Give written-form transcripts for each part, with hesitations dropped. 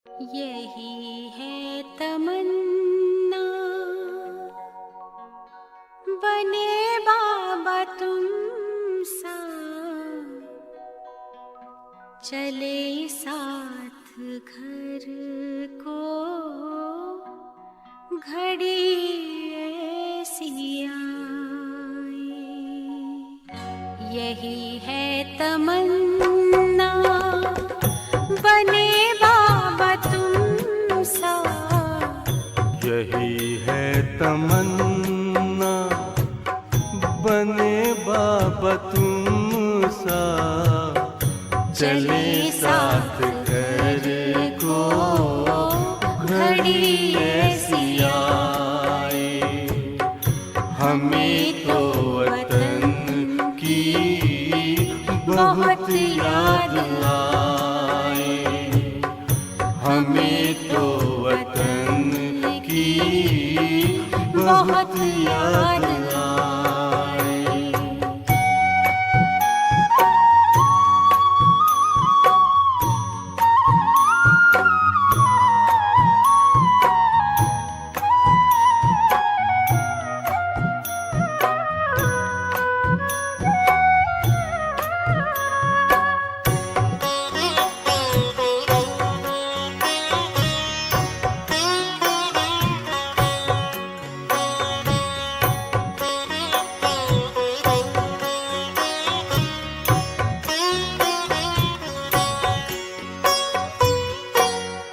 यही है तमन्ना, बने बाबा तुम सा, चले साथ घर को घड़ी ऐसी आए। यही है तमन्ना, बने बाबा तुम सा। यही है तमन्ना, बने बाबा तुम सा, चले साथ घर को घड़ी ऐसी आए। हमें तो वतन की बहुत याद आए, हमें तो वतन की बहुत याद आए।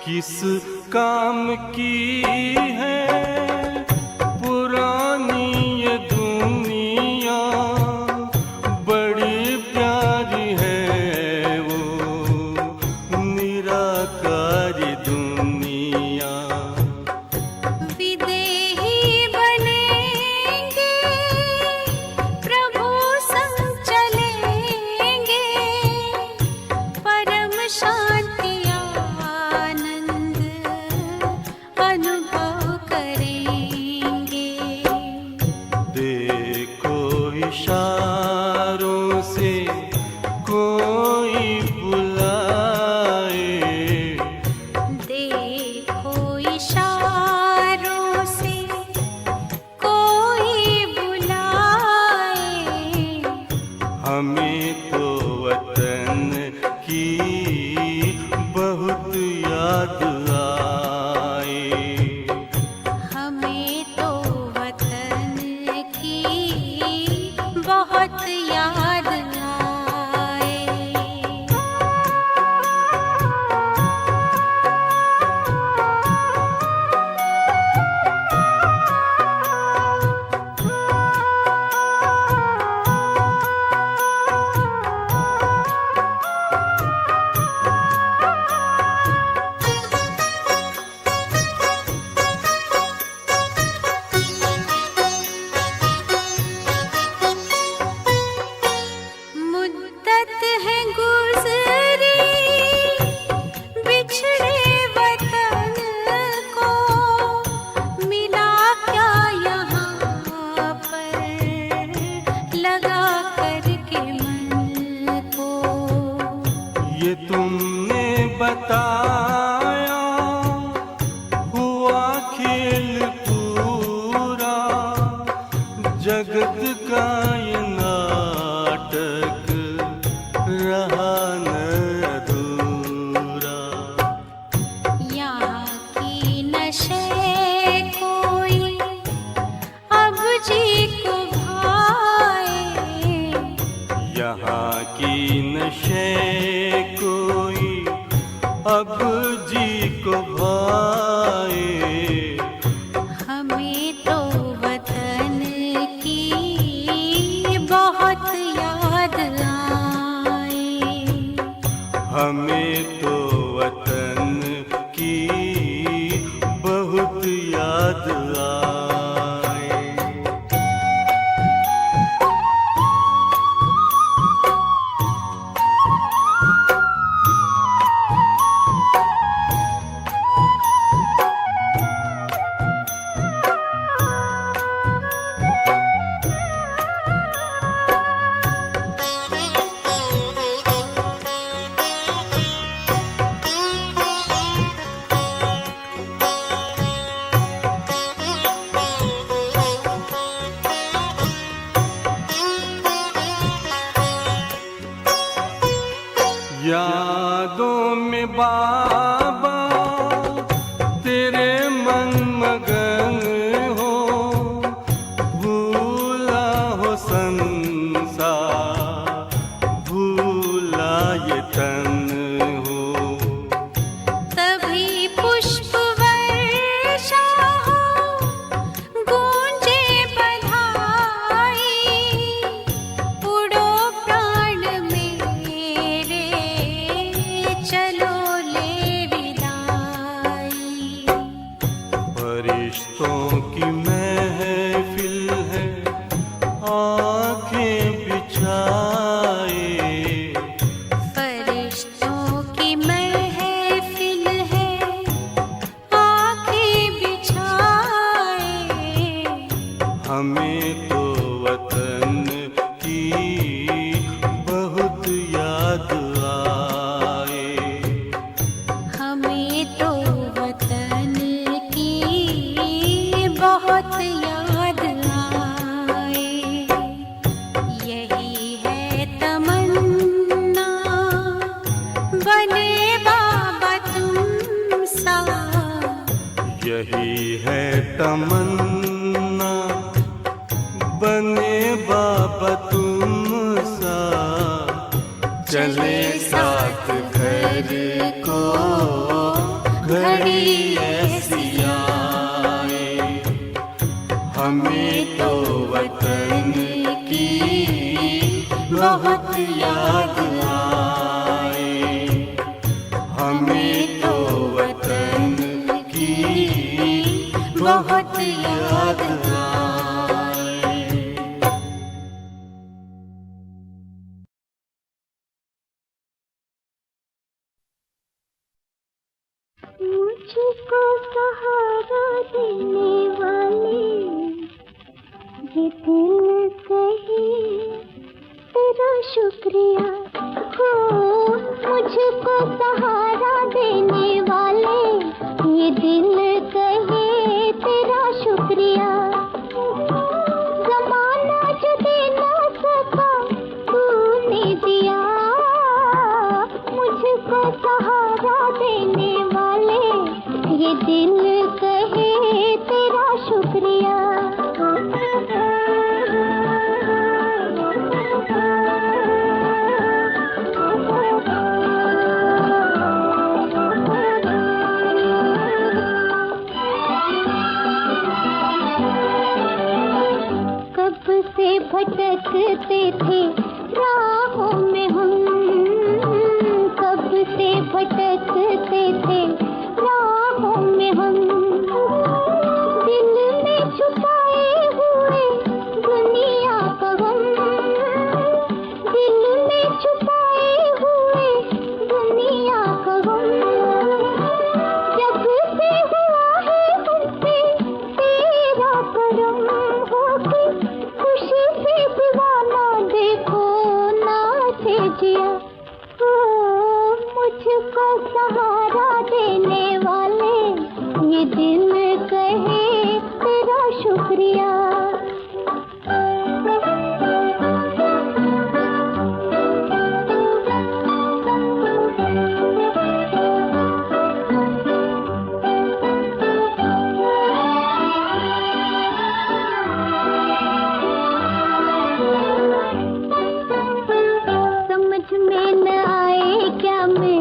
किस काम की है पुरानी ये दुनिया, बड़ी प्यारी है वो निराकारी दुनिया। विदेही बनेंगे, प्रभु संग चलेंगे, परम शांति अनुभव करेंगे। देखो इशारों से कोई बुलाए, देखो इशारों से कोई बुलाए। हमें तो वतन की बहुत याद आए, हमें तो वतन की बहुत याद आए। मुद्दत है गुज़री बिछड़े वतन को, मिला क्या यहाँ पर लगा करके मन को। ये तुमने बताया हुआ खेल पूरा, जगत का ये नाटक रहा न अधूरा। यहाँ की नशे कोई अब जी को भाए, यहाँ की नशे कोई अब जी को भाए। फरिश्तों की महफिल है आंखें बिछाए। फरिश्तों की महफिल है आंखें बिछाए। हमें तो वतन की बहुत याद आए। हमें तो वतन की बहुत याद आए। यही है तमन्ना बने बाबा तुम सा। यही है तमन्ना बने बाबा तुम सा। चले साथ घर को घड़ी ऐसी आए। हमें तो वतन की बहुत याद आए। हमें तो वतन की बहुत याद आए। मुझको सहारा देने वाले ये दिल कहे तेरा शुक्रिया हो। मुझको सहारा देने वाले ये दिल कहे तेरा शुक्रिया। ज़माना जो दे ना सका तूने दिया। मुझको सहारा देने वाले ये दिल कहे तेरा शुक्रिया। कब से भटकते थे राहों में हम। कब से भटकते थे राहों में हम। दिल में छुपाए हुए दुनिया का गम। दिल में छुपाए हुए दुनिया का गम। जब से हुआ है हमसे तेरा करम होके खुशी से दीवाना देखो नाचे जिया। मुझको सहारा देने वाले ये दिल कहे तेरा शुक्रिया। समझ में न आए क्या मैं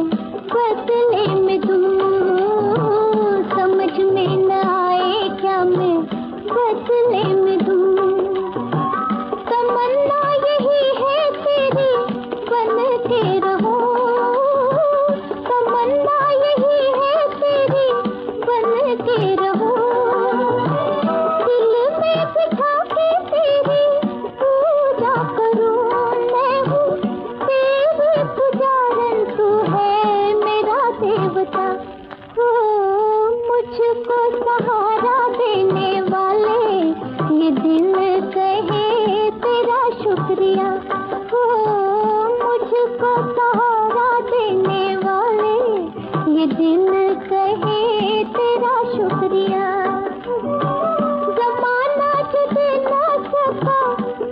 बदले में दूं। समझ में न आए क्या मैं बदले में दूं। तमन्ना यही है तेरी बन के रहो। तमन्ना यही है तेरी बन के रहो। दिल में बिठा के तेरी पूजा करूं। मैं हूँ तेरे पुजारन तू है मेरा देवता। हो मुझको सहारा देने वाले ये दिल कहे तेरा शुक्रिया। हो मुझको सहारा देने वाले ये दिल कहे तेरा शुक्रिया। ज़माना जो दे ना सका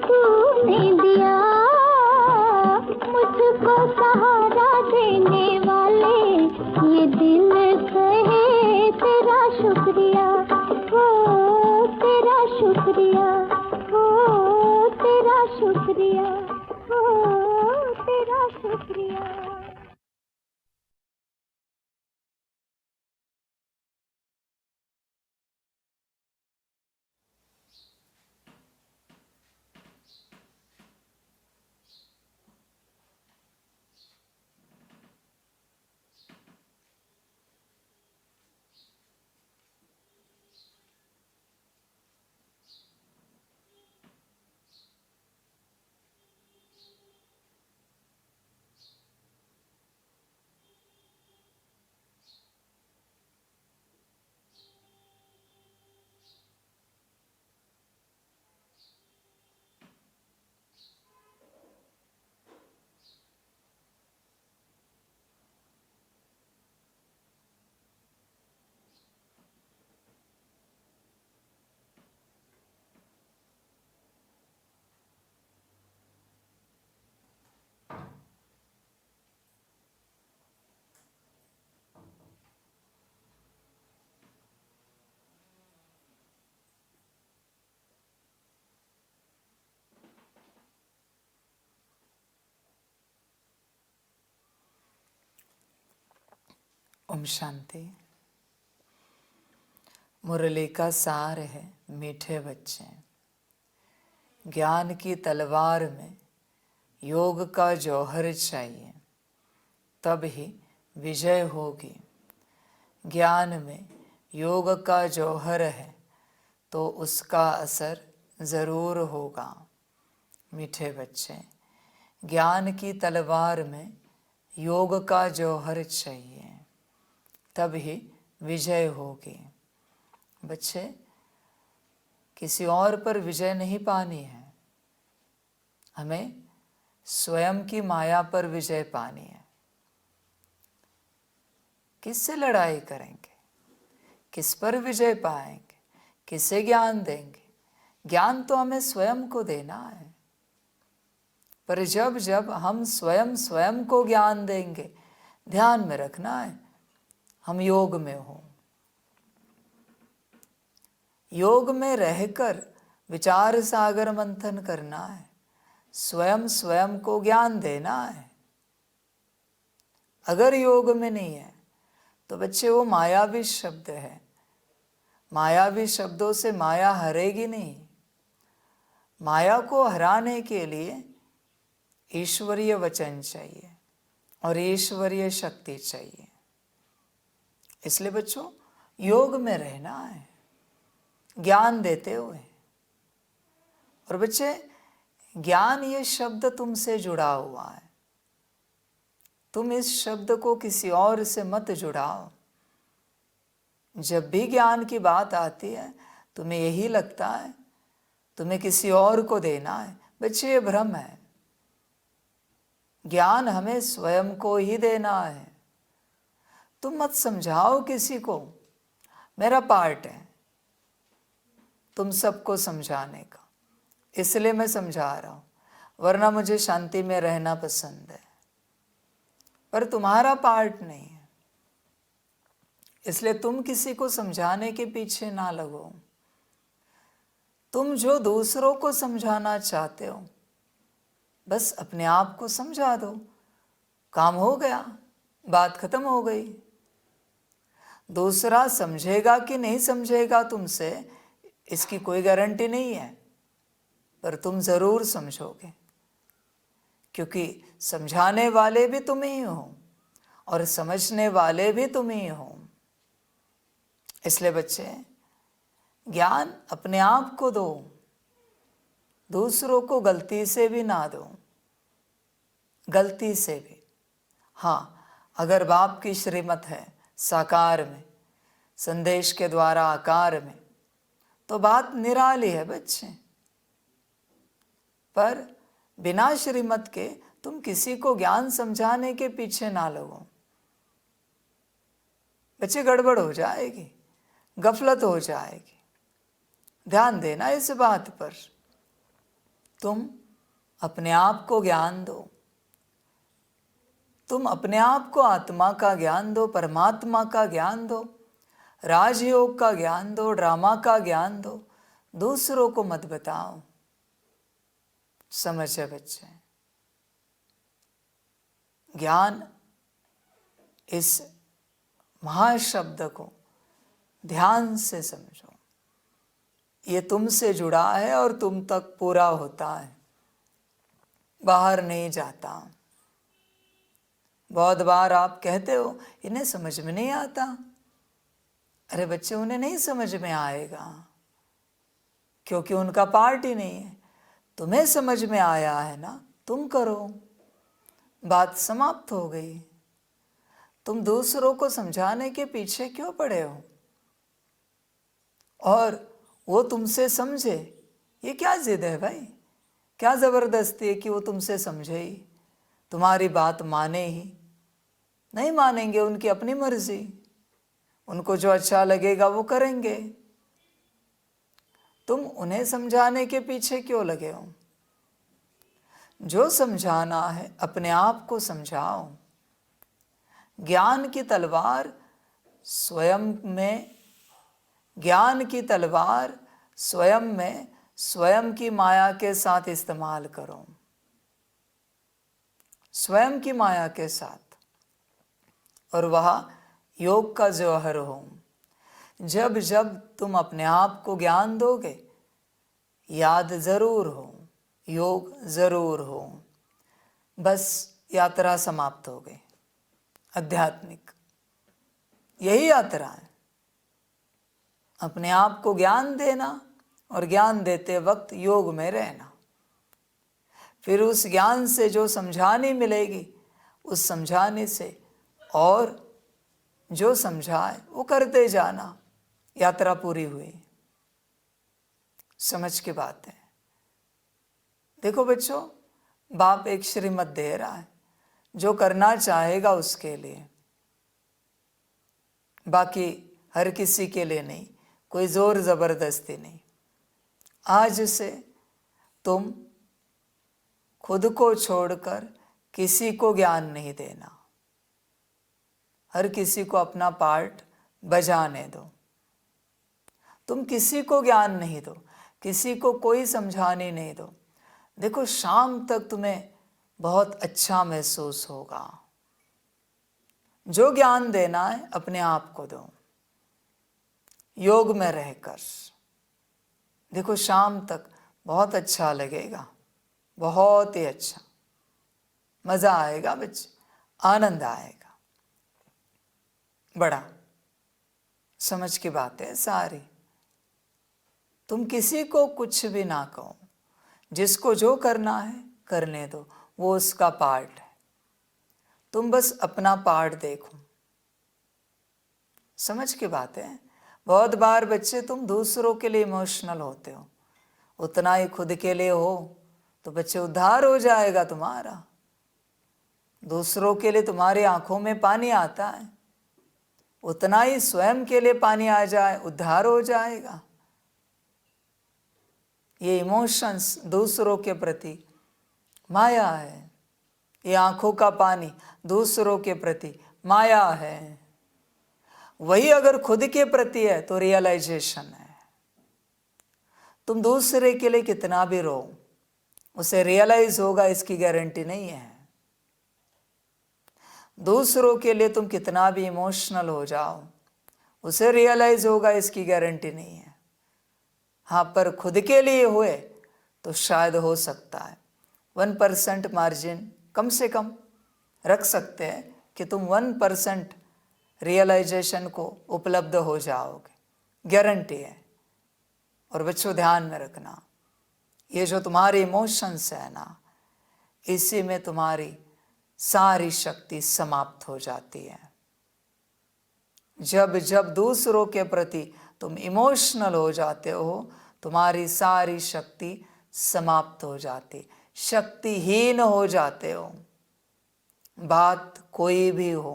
तूने दिया। मुझको सहारा देने वाले ये दिल कहे तेरा शुक्रिया। हो तेरा शुक्रिया। हो तेरा शुक्रिया। हो तेरा शुक्रिया। ओम शांति। मुरली का सार है मीठे बच्चे, ज्ञान की तलवार में योग का जौहर चाहिए, तब ही विजय होगी। ज्ञान में योग का जौहर है तो उसका असर ज़रूर होगा। मीठे बच्चे, ज्ञान की तलवार में योग का जौहर चाहिए, तब ही विजय होगी। बच्चे, किसी और पर विजय नहीं पानी है, हमें स्वयं की माया पर विजय पानी है। किससे लड़ाई करेंगे, किस पर विजय पाएंगे, किसे ज्ञान देंगे? ज्ञान तो हमें स्वयं को देना है। पर जब जब हम स्वयं स्वयं को ज्ञान देंगे, ध्यान में रखना है हम योग में हो। योग में रहकर विचार सागर मंथन करना है, स्वयं स्वयं को ज्ञान देना है। अगर योग में नहीं है तो बच्चे वो मायावी शब्द है। मायावी शब्दों से माया हरेगी नहीं। माया को हराने के लिए ईश्वरीय वचन चाहिए और ईश्वरीय शक्ति चाहिए। इसलिए बच्चों, योग में रहना है ज्ञान देते हुए। और बच्चे, ज्ञान ये शब्द तुमसे जुड़ा हुआ है, तुम इस शब्द को किसी और से मत जुड़ाओ। जब भी ज्ञान की बात आती है तुम्हें यही लगता है तुम्हें किसी और को देना है। बच्चे, ये भ्रम है। ज्ञान हमें स्वयं को ही देना है। तुम मत समझाओ किसी को, मेरा पार्ट है तुम सबको समझाने का, इसलिए मैं समझा रहा हूँ, वरना मुझे शांति में रहना पसंद है। पर तुम्हारा पार्ट नहीं है, इसलिए तुम किसी को समझाने के पीछे ना लगो। तुम जो दूसरों को समझाना चाहते हो, बस अपने आप को समझा दो, काम हो गया, बात खत्म हो गई। दूसरा समझेगा कि नहीं समझेगा तुमसे, इसकी कोई गारंटी नहीं है, पर तुम जरूर समझोगे, क्योंकि समझाने वाले भी तुम ही हो और समझने वाले भी तुम ही हो। इसलिए बच्चे, ज्ञान अपने आप को दो, दूसरों को गलती से भी ना दो। गलती से भी हाँ, अगर बाप की श्रीमत है साकार में, संदेश के द्वारा आकार में, तो बात निराली है बच्चे। पर बिना श्रीमत के तुम किसी को ज्ञान समझाने के पीछे ना लगो। बच्चे, गड़बड़ हो जाएगी, गफलत हो जाएगी। ध्यान देना इस बात पर। तुम अपने आप को ज्ञान दो, तुम अपने आप को आत्मा का ज्ञान दो, परमात्मा का ज्ञान दो, राजयोग का ज्ञान दो, ड्रामा का ज्ञान दो। दूसरों को मत बताओ। समझे बच्चे? ज्ञान, इस महाशब्द को ध्यान से समझो। ये तुमसे जुड़ा है और तुम तक पूरा होता है, बाहर नहीं जाता। बहुत बार आप कहते हो इन्हें समझ में नहीं आता। अरे बच्चे, उन्हें नहीं समझ में आएगा क्योंकि उनका पार्ट ही नहीं है। तुम्हें समझ में आया है ना, तुम करो, बात समाप्त हो गई। तुम दूसरों को समझाने के पीछे क्यों पड़े हो? और वो तुमसे समझे, ये क्या जिद है भाई? क्या ज़बरदस्ती है कि वो तुमसे समझे ही, तुम्हारी बात माने ही? नहीं मानेंगे, उनकी अपनी मर्जी, उनको जो अच्छा लगेगा वो करेंगे। तुम उन्हें समझाने के पीछे क्यों लगे हो? जो समझाना है अपने आप को समझाओ। ज्ञान की तलवार स्वयं में, ज्ञान की तलवार स्वयं में स्वयं की माया के साथ इस्तेमाल करो, स्वयं की माया के साथ। और वह योग का जौहर हूँ। जब जब तुम अपने आप को ज्ञान दोगे, याद जरूर हो, योग जरूर हो, बस यात्रा समाप्त हो गई। आध्यात्मिक यही यात्रा है, अपने आप को ज्ञान देना और ज्ञान देते वक्त योग में रहना। फिर उस ज्ञान से जो समझानी मिलेगी, उस समझाने से और जो समझाए वो करते जाना। यात्रा पूरी हुई। समझ की बात है। देखो बच्चों, बाप एक श्रीमत दे रहा है, जो करना चाहेगा उसके लिए, बाकी हर किसी के लिए नहीं, कोई जोर जबरदस्ती नहीं। आज से तुम खुद को छोड़कर किसी को ज्ञान नहीं देना। हर किसी को अपना पार्ट बजाने दो। तुम किसी को ज्ञान नहीं दो, किसी को कोई समझाने नहीं दो। देखो, शाम तक तुम्हें बहुत अच्छा महसूस होगा। जो ज्ञान देना है अपने आप को दो, योग में रहकर। देखो, शाम तक बहुत अच्छा लगेगा, बहुत ही अच्छा, मजा आएगा बच्चे, आनंद आएगा। बड़ा समझ की बात है सारी। तुम किसी को कुछ भी ना कहो, जिसको जो करना है करने दो, वो उसका पार्ट है। तुम बस अपना पार्ट देखो। समझ की बात है। बहुत बार बच्चे तुम दूसरों के लिए इमोशनल होते हो, उतना ही खुद के लिए हो तो बच्चे उद्धार हो जाएगा तुम्हारा। दूसरों के लिए तुम्हारी आंखों में पानी आता है, उतना ही स्वयं के लिए पानी आ जाए, उद्धार हो जाएगा। ये इमोशंस दूसरों के प्रति माया है। ये आंखों का पानी दूसरों के प्रति माया है। वही अगर खुद के प्रति है तो रियलाइजेशन है। तुम दूसरे के लिए कितना भी रो, उसे रियलाइज होगा इसकी गारंटी नहीं है। दूसरों के लिए तुम कितना भी इमोशनल हो जाओ, उसे रियलाइज होगा इसकी गारंटी नहीं है। हाँ, पर खुद के लिए हुए तो शायद हो सकता है। 1% मार्जिन कम से कम रख सकते हैं कि तुम 1% रियलाइजेशन को उपलब्ध हो जाओगे, गारंटी है। और बच्चों ध्यान में रखना, ये जो तुम्हारे इमोशंस है ना, इसी में तुम्हारी सारी शक्ति समाप्त हो जाती है। जब जब दूसरों के प्रति तुम इमोशनल हो जाते हो, तुम्हारी सारी शक्ति समाप्त हो जाती, शक्तिहीन हो जाते हो। बात कोई भी हो,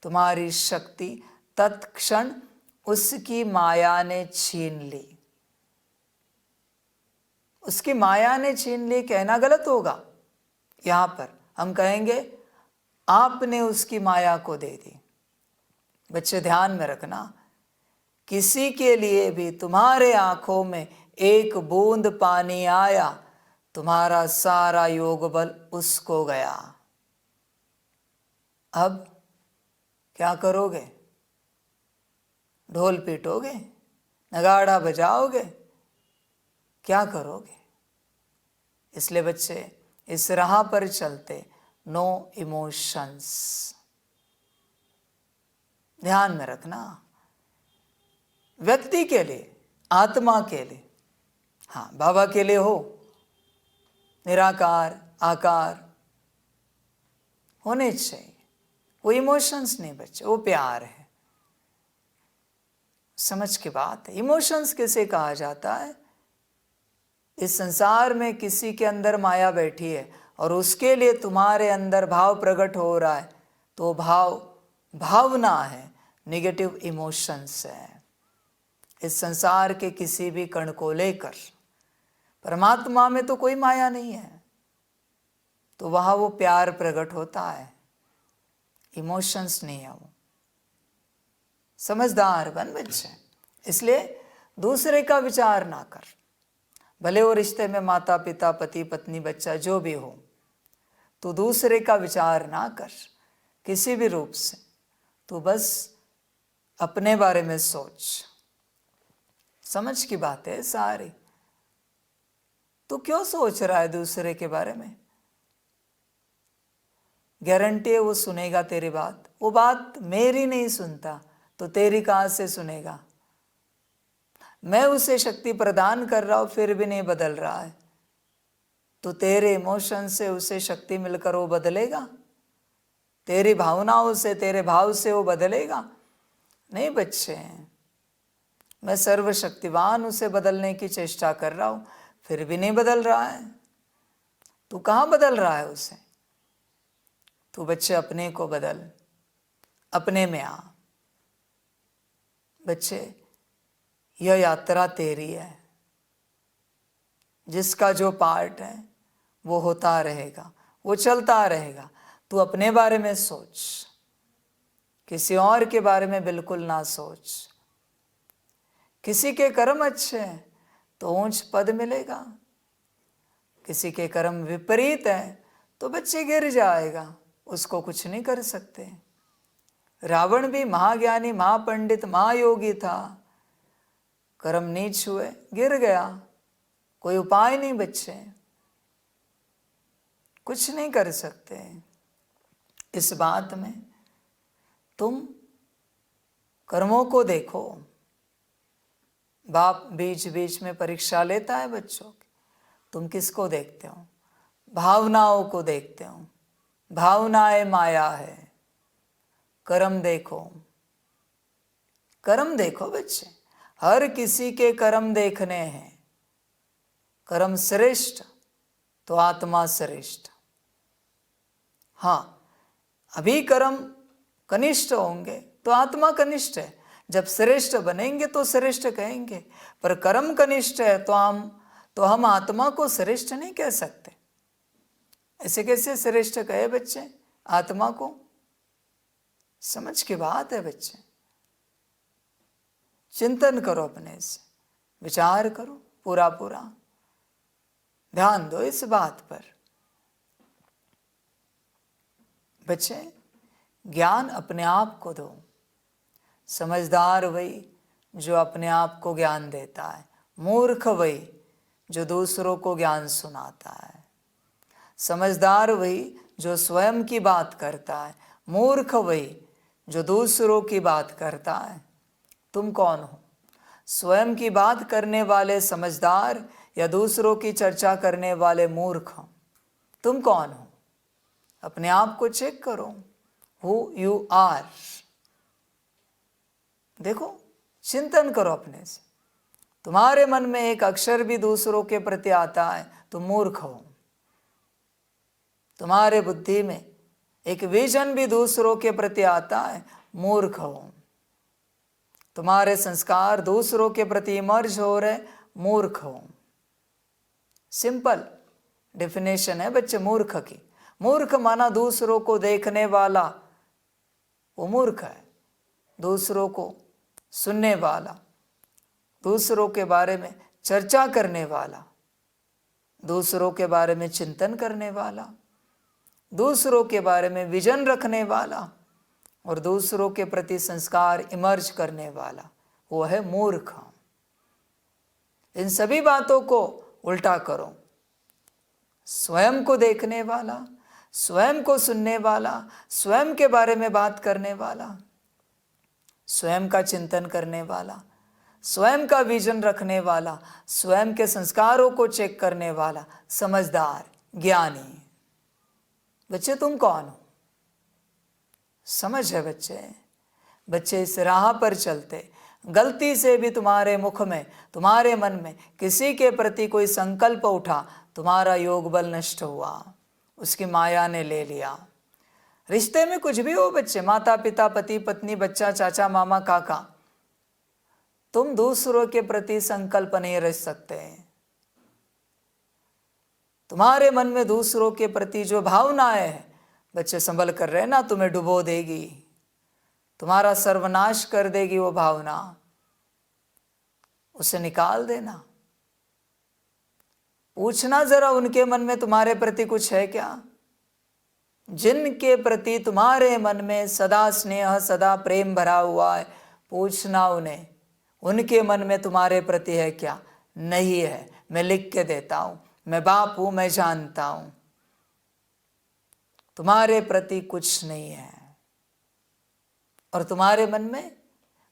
तुम्हारी शक्ति तत्क्षण उसकी माया ने छीन ली। उसकी माया ने छीन ली कहना गलत होगा। यहां पर हम कहेंगे आपने उसकी माया को दे दी। बच्चे ध्यान में रखना, किसी के लिए भी तुम्हारे आंखों में एक बूंद पानी आया, तुम्हारा सारा योग बल उसको गया। अब क्या करोगे? ढोल पीटोगे? नगाड़ा बजाओगे? क्या करोगे? इसलिए बच्चे इस राह पर चलते नो इमोशंस। ध्यान में रखना, व्यक्ति के लिए, आत्मा के लिए, हाँ बाबा के लिए हो, निराकार आकार होने चाहिए। वो इमोशंस नहीं बच्चे, वो प्यार है। समझ की बात है। इमोशंस किसे कहा जाता है? इस संसार में किसी के अंदर माया बैठी है और उसके लिए तुम्हारे अंदर भाव प्रकट हो रहा है, तो भाव भावना है, नेगेटिव इमोशंस है। इस संसार के किसी भी कण को लेकर, परमात्मा में तो कोई माया नहीं है, तो वहां वो प्यार प्रकट होता है, इमोशंस नहीं है वो। समझदार बन बच्चे। इसलिए दूसरे का विचार ना कर, भले वो रिश्ते में माता पिता पति पत्नी बच्चा जो भी हो, तो दूसरे का विचार ना कर किसी भी रूप से। तू बस अपने बारे में सोच। समझ की बात है सारी। तू क्यों सोच रहा है दूसरे के बारे में? गारंटी है वो सुनेगा तेरी बात। वो बात मेरी नहीं सुनता तो तेरी कहाँ से सुनेगा? मैं उसे शक्ति प्रदान कर रहा हूं फिर भी नहीं बदल रहा है, तो तेरे इमोशन से उसे शक्ति मिलकर वो बदलेगा? तेरी भावनाओं से, तेरे भाव से वो बदलेगा? नहीं बच्चे, मैं सर्वशक्तिवान उसे बदलने की चेष्टा कर रहा हूं फिर भी नहीं बदल रहा है। तू कहाँ बदल रहा है उसे? तू बच्चे अपने को बदल, अपने में आ। बच्चे, यह यात्रा तेरी है। जिसका जो पार्ट है वो होता रहेगा, वो चलता रहेगा। तू अपने बारे में सोच, किसी और के बारे में बिल्कुल ना सोच। किसी के कर्म अच्छे हैं तो ऊंच पद मिलेगा, किसी के कर्म विपरीत है तो बच्चे गिर जाएगा, उसको कुछ नहीं कर सकते। रावण भी महाज्ञानी, महापंडित, महायोगी था, कर्म नीच हुए, गिर गया। कोई उपाय नहीं बच्चे, कुछ नहीं कर सकते। इस बात में तुम कर्मों को देखो। बाप बीच बीच में परीक्षा लेता है बच्चों की। तुम किसको देखते हो? भावनाओं को देखते हो। भावनाएं माया है। कर्म देखो, कर्म देखो बच्चे। हर किसी के कर्म देखने हैं। कर्म श्रेष्ठ तो आत्मा श्रेष्ठ। हाँ, अभी कर्म कनिष्ठ होंगे तो आत्मा कनिष्ठ है। जब श्रेष्ठ बनेंगे तो श्रेष्ठ कहेंगे, पर कर्म कनिष्ठ है तो हम आत्मा को श्रेष्ठ नहीं कह सकते। ऐसे कैसे श्रेष्ठ कहे बच्चे आत्मा को? समझ की बात है बच्चे। चिंतन करो, अपने से विचार करो, पूरा पूरा ध्यान दो इस बात पर। बच्चे, ज्ञान अपने आप को दो। समझदार वही जो अपने आप को ज्ञान देता है, मूर्ख वही जो दूसरों को ज्ञान सुनाता है। समझदार वही जो स्वयं की बात करता है, मूर्ख वही जो दूसरों की बात करता है। तुम कौन हो? स्वयं की बात करने वाले समझदार या दूसरों की चर्चा करने वाले मूर्ख? तुम कौन हो? अपने आप को चेक करो, हु यू आर। देखो, चिंतन करो अपने से। तुम्हारे मन में एक अक्षर भी दूसरों के प्रति आता है तुम मूर्ख हो। तुम्हारे बुद्धि में एक विजन भी दूसरों के प्रति आता है, मूर्ख हो। तुम्हारे संस्कार दूसरों के प्रति इमर्ज हो रहे, मूर्ख हो। सिंपल डेफिनेशन है बच्चे मूर्ख की। मूर्ख माना दूसरों को देखने वाला, वो मूर्ख है। दूसरों को सुनने वाला, दूसरों के बारे में चर्चा करने वाला, दूसरों के बारे में चिंतन करने वाला, दूसरों के बारे में विजन रखने वाला और दूसरों के प्रति संस्कार इमर्ज करने वाला, वो है मूर्ख। इन सभी बातों को उल्टा करो। स्वयं को देखने वाला, स्वयं को सुनने वाला, स्वयं के बारे में बात करने वाला, स्वयं का चिंतन करने वाला, स्वयं का विजन रखने वाला, स्वयं के संस्कारों को चेक करने वाला, समझदार, ज्ञानी। बच्चे, तुम कौन हो? समझ है बच्चे? बच्चे, इस राह पर चलते गलती से भी तुम्हारे मुख में, तुम्हारे मन में किसी के प्रति कोई संकल्प उठा, तुम्हारा योग बल नष्ट हुआ, उसकी माया ने ले लिया। रिश्ते में कुछ भी हो बच्चे, माता पिता, पति पत्नी, बच्चा, चाचा, मामा, काका, तुम दूसरों के प्रति संकल्प नहीं रख सकते। तुम्हारे मन में दूसरों के प्रति जो भावनाएं है बच्चे, संभल कर रहना, तुम्हें डुबो देगी, तुम्हारा सर्वनाश कर देगी वो भावना। उसे निकाल देना। पूछना जरा उनके मन में तुम्हारे प्रति कुछ है क्या? जिनके प्रति तुम्हारे मन में सदा स्नेह सदा प्रेम भरा हुआ है, पूछना उन्हें उनके मन में तुम्हारे प्रति है क्या? नहीं है। मैं लिख के देता हूं, मैं बाप हूं, मैं जानता हूं तुम्हारे प्रति कुछ नहीं है। और तुम्हारे मन में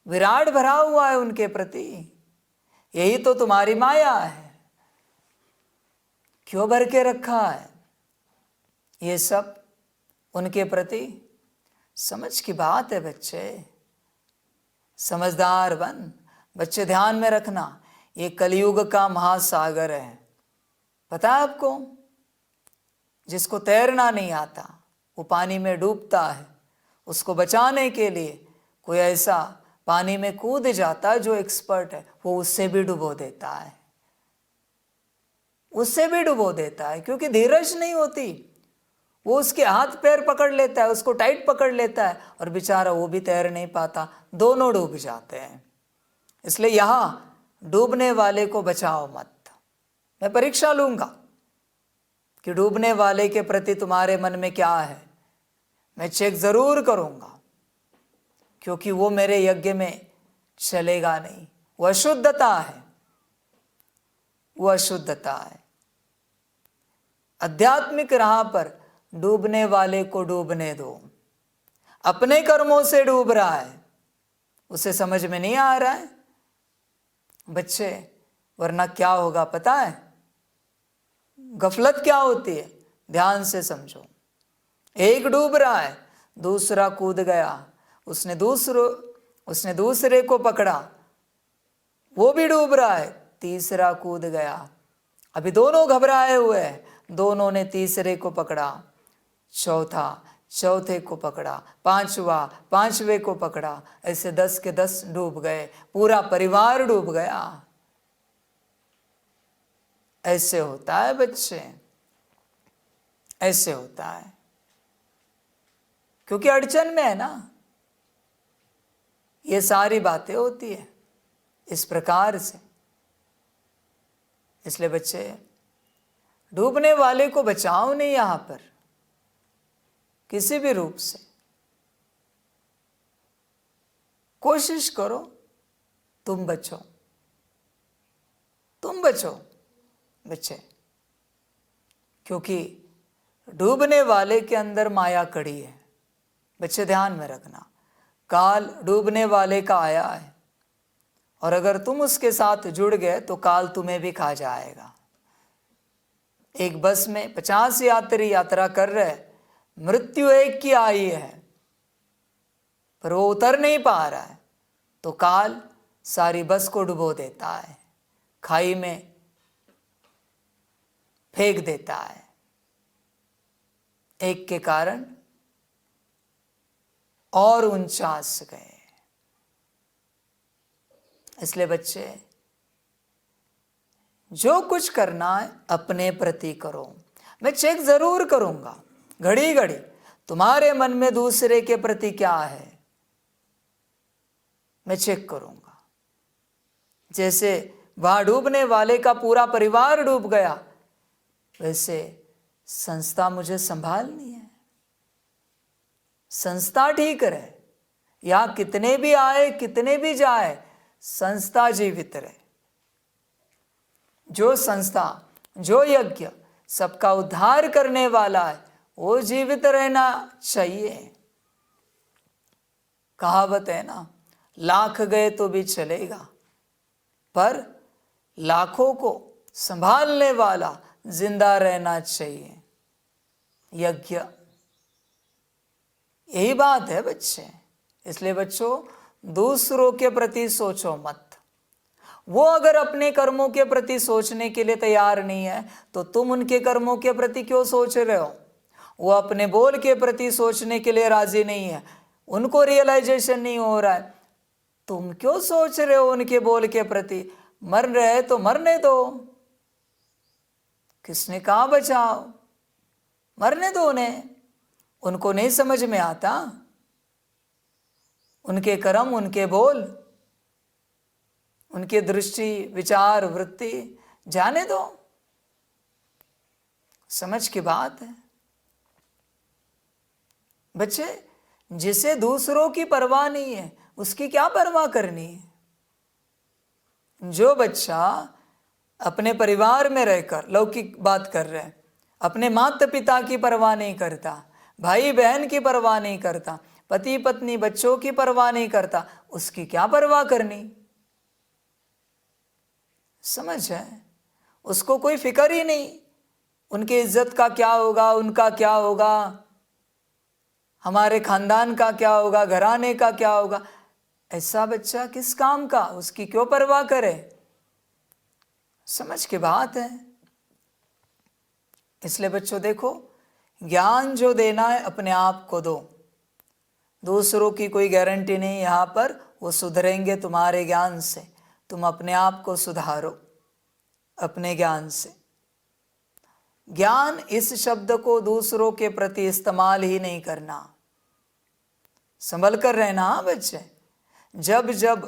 विराट भरा हुआ है उनके प्रति, यही तो तुम्हारी माया है। क्यों भर के रखा है ये सब उनके प्रति? समझ की बात है बच्चे, समझदार बन। बच्चे ध्यान में रखना, ये कलयुग का महासागर है। पता है आपको, जिसको तैरना नहीं आता वो पानी में डूबता है, उसको बचाने के लिए कोई ऐसा पानी में कूद जाता है जो एक्सपर्ट है, वो उससे भी डुबो देता है, उससे भी डुबो देता है। क्योंकि धीरज नहीं होती, वो उसके हाथ पैर पकड़ लेता है, उसको टाइट पकड़ लेता है और बेचारा वो भी तैर नहीं पाता, दोनों डूब जाते हैं। इसलिए यहां डूबने वाले को बचाओ मत। मैं परीक्षा लूंगा कि डूबने वाले के प्रति तुम्हारे मन में क्या है, मैं चेक जरूर करूंगा, क्योंकि वो मेरे यज्ञ में चलेगा नहीं। वो अशुद्धता है, वो अशुद्धता है। आध्यात्मिक राह पर डूबने वाले को डूबने दो। अपने कर्मों से डूब रहा है, उसे समझ में नहीं आ रहा है बच्चे, वरना क्या होगा पता है? गफलत क्या होती है, ध्यान से समझो। एक डूब रहा है, दूसरा कूद गया, उसने दूसरे को पकड़ा, वो भी डूब रहा है, तीसरा कूद गया। अभी दोनों घबराए हुए हैं, दोनों ने तीसरे को पकड़ा, चौथे को पकड़ा, पांचवे को पकड़ा, ऐसे 10 के 10 डूब गए, पूरा परिवार डूब गया। ऐसे होता है बच्चे, ऐसे होता है, क्योंकि अड़चन में है ना, ये सारी बातें होती है इस प्रकार से। इसलिए बच्चे, डूबने वाले को बचाओ नहीं यहां पर किसी भी रूप से। कोशिश करो तुम बचो, तुम बचो बच्चे, क्योंकि डूबने वाले के अंदर माया कड़ी है। बच्चे ध्यान में रखना, काल डूबने वाले का आया है, और अगर तुम उसके साथ जुड़ गए तो काल तुम्हें भी खा जाएगा। एक बस में 50 यात्री यात्रा कर रहे, मृत्यु एक की आई है, पर वो उतर नहीं पा रहा है, तो काल सारी बस को डुबो देता है, खाई में फेंक देता है। एक के कारण और 49 गए। इसलिए बच्चे, जो कुछ करना है अपने प्रति करो। मैं चेक जरूर करूंगा घड़ी घड़ी तुम्हारे मन में दूसरे के प्रति क्या है, मैं चेक करूंगा। जैसे वहां डूबने वाले का पूरा परिवार डूब गया, वैसे संस्था मुझे संभालनी है। संस्था ठीक रहे, या कितने भी आए कितने भी जाए, संस्था जीवित रहे। जो संस्था, जो यज्ञ सबका उद्धार करने वाला है, वो जीवित रहना चाहिए। कहावत है ना, लाख गए तो भी चलेगा, पर लाखों को संभालने वाला जिंदा रहना चाहिए। यज्ञ, यही बात है बच्चे। इसलिए बच्चों, दूसरों के प्रति सोचो मत। वो अगर अपने कर्मों के प्रति सोचने के लिए तैयार नहीं है, तो तुम उनके कर्मों के प्रति क्यों सोच रहे हो? वो अपने बोल के प्रति सोचने के लिए राजी नहीं है, उनको रियलाइजेशन नहीं हो रहा है, तुम क्यों सोच रहे हो उनके बोल के प्रति? मर रहे तो मरने दो, किसने कहा बचाओ, मरने दो उन्हें। उनको नहीं समझ में आता, उनके कर्म, उनके बोल, उनकी दृष्टि, विचार, वृत्ति, जाने दो। समझ की बात है। बच्चे, जिसे दूसरों की परवाह नहीं है उसकी क्या परवाह करनी है? जो बच्चा अपने परिवार में रहकर लौकिक बात कर रहे हैं, अपने माता पिता की परवाह नहीं करता, भाई बहन की परवाह नहीं करता, पति पत्नी बच्चों की परवाह नहीं करता, उसकी क्या परवाह करनी? समझ है? उसको कोई फिक्र ही नहीं, उनकी इज्जत का क्या होगा, उनका क्या होगा, हमारे खानदान का क्या होगा, घराने का क्या होगा। ऐसा बच्चा किस काम का, उसकी क्यों परवाह करे? समझ की बात है। इसलिए बच्चों देखो, ज्ञान जो देना है अपने आप को दो, दूसरों की कोई गारंटी नहीं यहाँ पर वो सुधरेंगे तुम्हारे ज्ञान से। तुम अपने आप को सुधारो अपने ज्ञान से। ज्ञान इस शब्द को दूसरों के प्रति इस्तेमाल ही नहीं करना, संभल कर रहना बच्चे। जब जब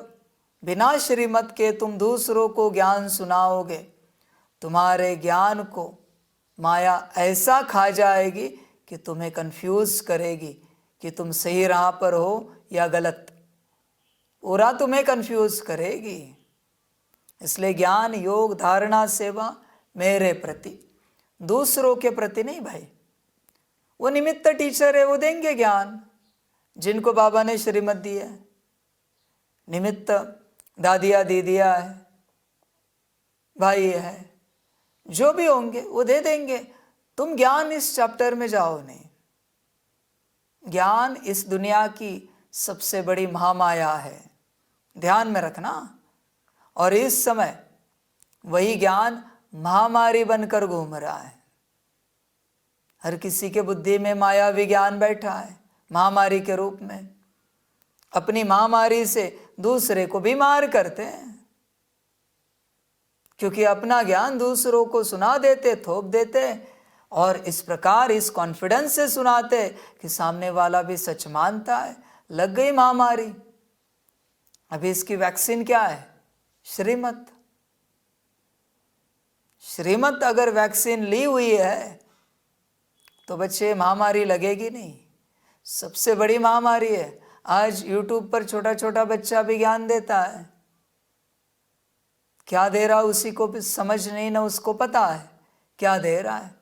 बिना श्रीमत के तुम दूसरों को ज्ञान सुनाओगे, तुम्हारे ज्ञान को माया ऐसा खा जाएगी कि तुम्हें कंफ्यूज करेगी कि तुम सही राह पर हो या गलत, पूरा तुम्हें कंफ्यूज करेगी। इसलिए ज्ञान, योग, धारणा, सेवा मेरे प्रति, दूसरों के प्रति नहीं भाई। वो निमित्त टीचर है, वो देंगे ज्ञान जिनको बाबा ने श्रीमत दी है। निमित्त दादिया दीदिया है, भाई है, जो भी होंगे वो दे देंगे। तुम ज्ञान इस चैप्टर में जाओ नहीं। ज्ञान इस दुनिया की सबसे बड़ी महामाया है, ध्यान में रखना। और इस समय वही ज्ञान महामारी बनकर घूम रहा है। हर किसी के बुद्धि में मायावी ज्ञान बैठा है महामारी के रूप में। अपनी महामारी से दूसरे को बीमार करते हैं, क्योंकि अपना ज्ञान दूसरों को सुना देते, थोप देते, और इस प्रकार इस कॉन्फिडेंस से सुनाते कि सामने वाला भी सच मानता है। लग गई महामारी। अभी इसकी वैक्सीन क्या है? श्रीमत। श्रीमत अगर वैक्सीन ली हुई है तो बच्चे महामारी लगेगी नहीं। सबसे बड़ी महामारी है। आज यूट्यूब पर छोटा छोटा बच्चा भी ज्ञान देता है। क्या दे रहा है उसी को भी समझ नहीं, ना उसको पता है क्या दे रहा है।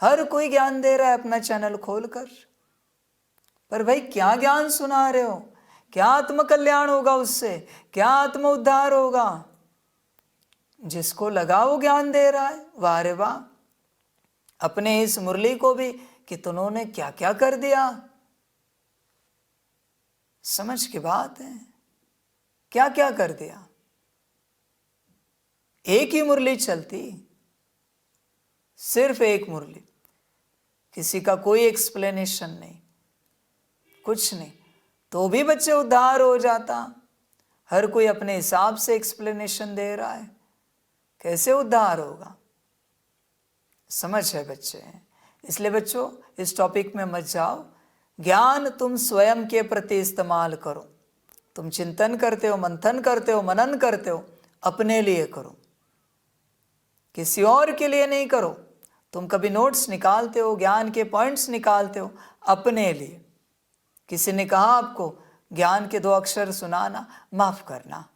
हर कोई ज्ञान दे रहा है अपना चैनल खोलकर। पर भाई क्या ज्ञान सुना रहे हो? क्या आत्म कल्याण होगा उससे? क्या आत्म उद्धार होगा? जिसको लगा वो ज्ञान दे रहा है। वाह रे वाह। अपने इस मुरली को भी कितनों ने क्या क्या कर दिया। समझ की बात है, क्या क्या कर दिया। एक ही मुरली चलती, सिर्फ एक मुरली, किसी का कोई एक्सप्लेनेशन नहीं, कुछ नहीं, तो भी बच्चे उद्धार हो जाता। हर कोई अपने हिसाब से एक्सप्लेनेशन दे रहा है, कैसे उद्धार होगा? समझ है बच्चे। इसलिए बच्चों इस टॉपिक में मत जाओ। ज्ञान तुम स्वयं के प्रति इस्तेमाल करो। तुम चिंतन करते हो, मंथन करते हो, मनन करते हो, अपने लिए करो, किसी और के लिए नहीं करो। तुम कभी नोट्स निकालते हो, ज्ञान के पॉइंट्स निकालते हो अपने लिए। किसी ने कहा आपको ज्ञान के 2 अक्षर सुनाना, माफ करना,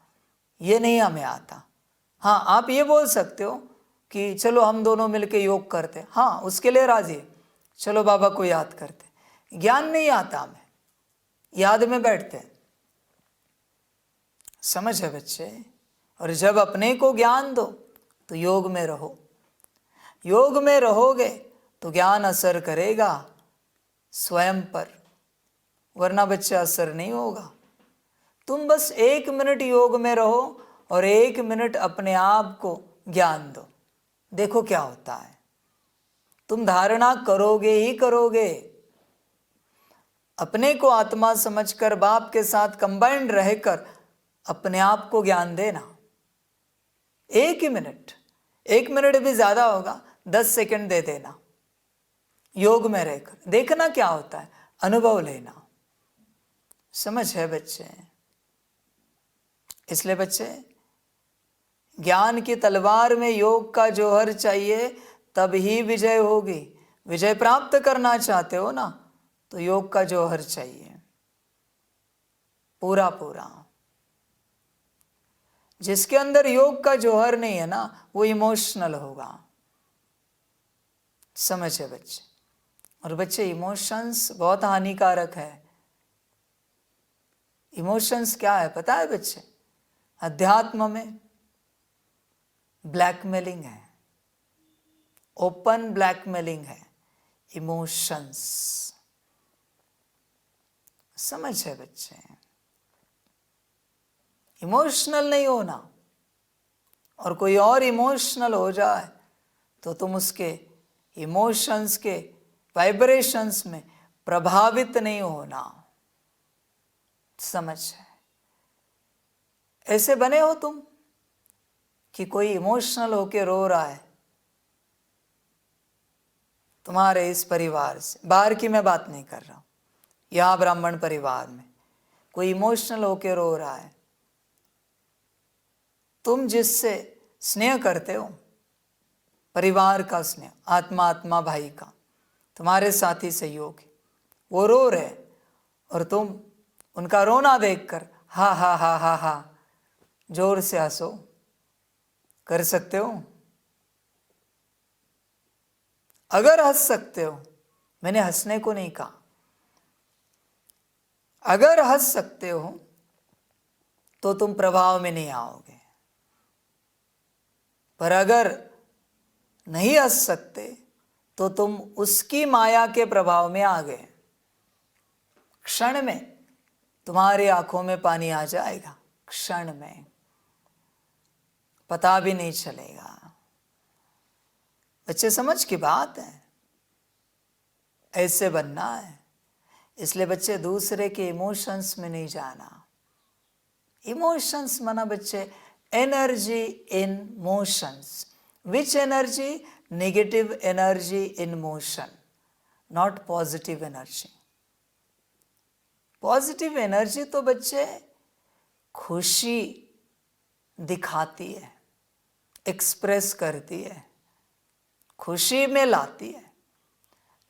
ये नहीं हमें आता। हाँ, आप ये बोल सकते हो कि चलो हम दोनों मिलके योग करते, हाँ उसके लिए राजी, चलो बाबा को याद करते। ज्ञान नहीं आता हमें, याद में बैठते। समझ है बच्चे। और जब अपने को ज्ञान दो तो योग में रहो। योग में रहोगे तो ज्ञान असर करेगा स्वयं पर, वरना बच्चे असर नहीं होगा। तुम बस 1 मिनट योग में रहो और 1 मिनट अपने आप को ज्ञान दो, देखो क्या होता है। तुम धारणा करोगे ही करोगे। अपने को आत्मा समझकर बाप के साथ कंबाइंड रहकर अपने आप को ज्ञान देना। 1 ही मिनट, 1 मिनट भी ज्यादा होगा, 10 सेकंड दे देना योग में रहकर, देखना क्या होता है, अनुभव लेना। समझ है बच्चे। इसलिए बच्चे ज्ञान की तलवार में योग का जौहर चाहिए, तब ही विजय होगी। विजय प्राप्त करना चाहते हो ना, तो योग का जौहर चाहिए पूरा पूरा। जिसके अंदर योग का जौहर नहीं है ना, वो इमोशनल होगा। समझे बच्चे? और बच्चे, इमोशंस बहुत हानिकारक है। इमोशंस क्या है पता है बच्चे? अध्यात्म में ब्लैकमेलिंग है, ओपन ब्लैकमेलिंग है इमोशंस। समझे बच्चे? इमोशनल नहीं होना, और कोई और इमोशनल हो जाए तो तुम उसके इमोशंस के वाइब्रेशंस में प्रभावित नहीं होना। समझ? ऐसे बने हो तुम कि कोई इमोशनल होके रो रहा है तुम्हारे इस परिवार से, बाहर की मैं बात नहीं कर रहा हूं, यहां ब्राह्मण परिवार में कोई इमोशनल होके रो रहा है, तुम जिससे स्नेह करते हो, परिवार का स्नेह, आत्मा आत्मा भाई का, तुम्हारे साथी सहयोगी, वो रो रहे और तुम उनका रोना देखकर हा हा हा हा हा जोर से हंसो, कर सकते हो? अगर हंस सकते हो, मैंने हंसने को नहीं कहा, अगर हंस सकते हो तो तुम प्रभाव में नहीं आओगे, पर अगर नहीं हंस सकते तो तुम उसकी माया के प्रभाव में आ गए। क्षण में तुम्हारी आंखों में पानी आ जाएगा, क्षण में, पता भी नहीं चलेगा। बच्चे समझ की बात है, ऐसे बनना है। इसलिए बच्चे दूसरे के इमोशंस में नहीं जाना। इमोशंस माना बच्चे energy in motions. Which energy? Negative energy in motion, not positive energy. Positive energy तो बच्चे खुशी दिखाती है, एक्सप्रेस करती है, खुशी में लाती है।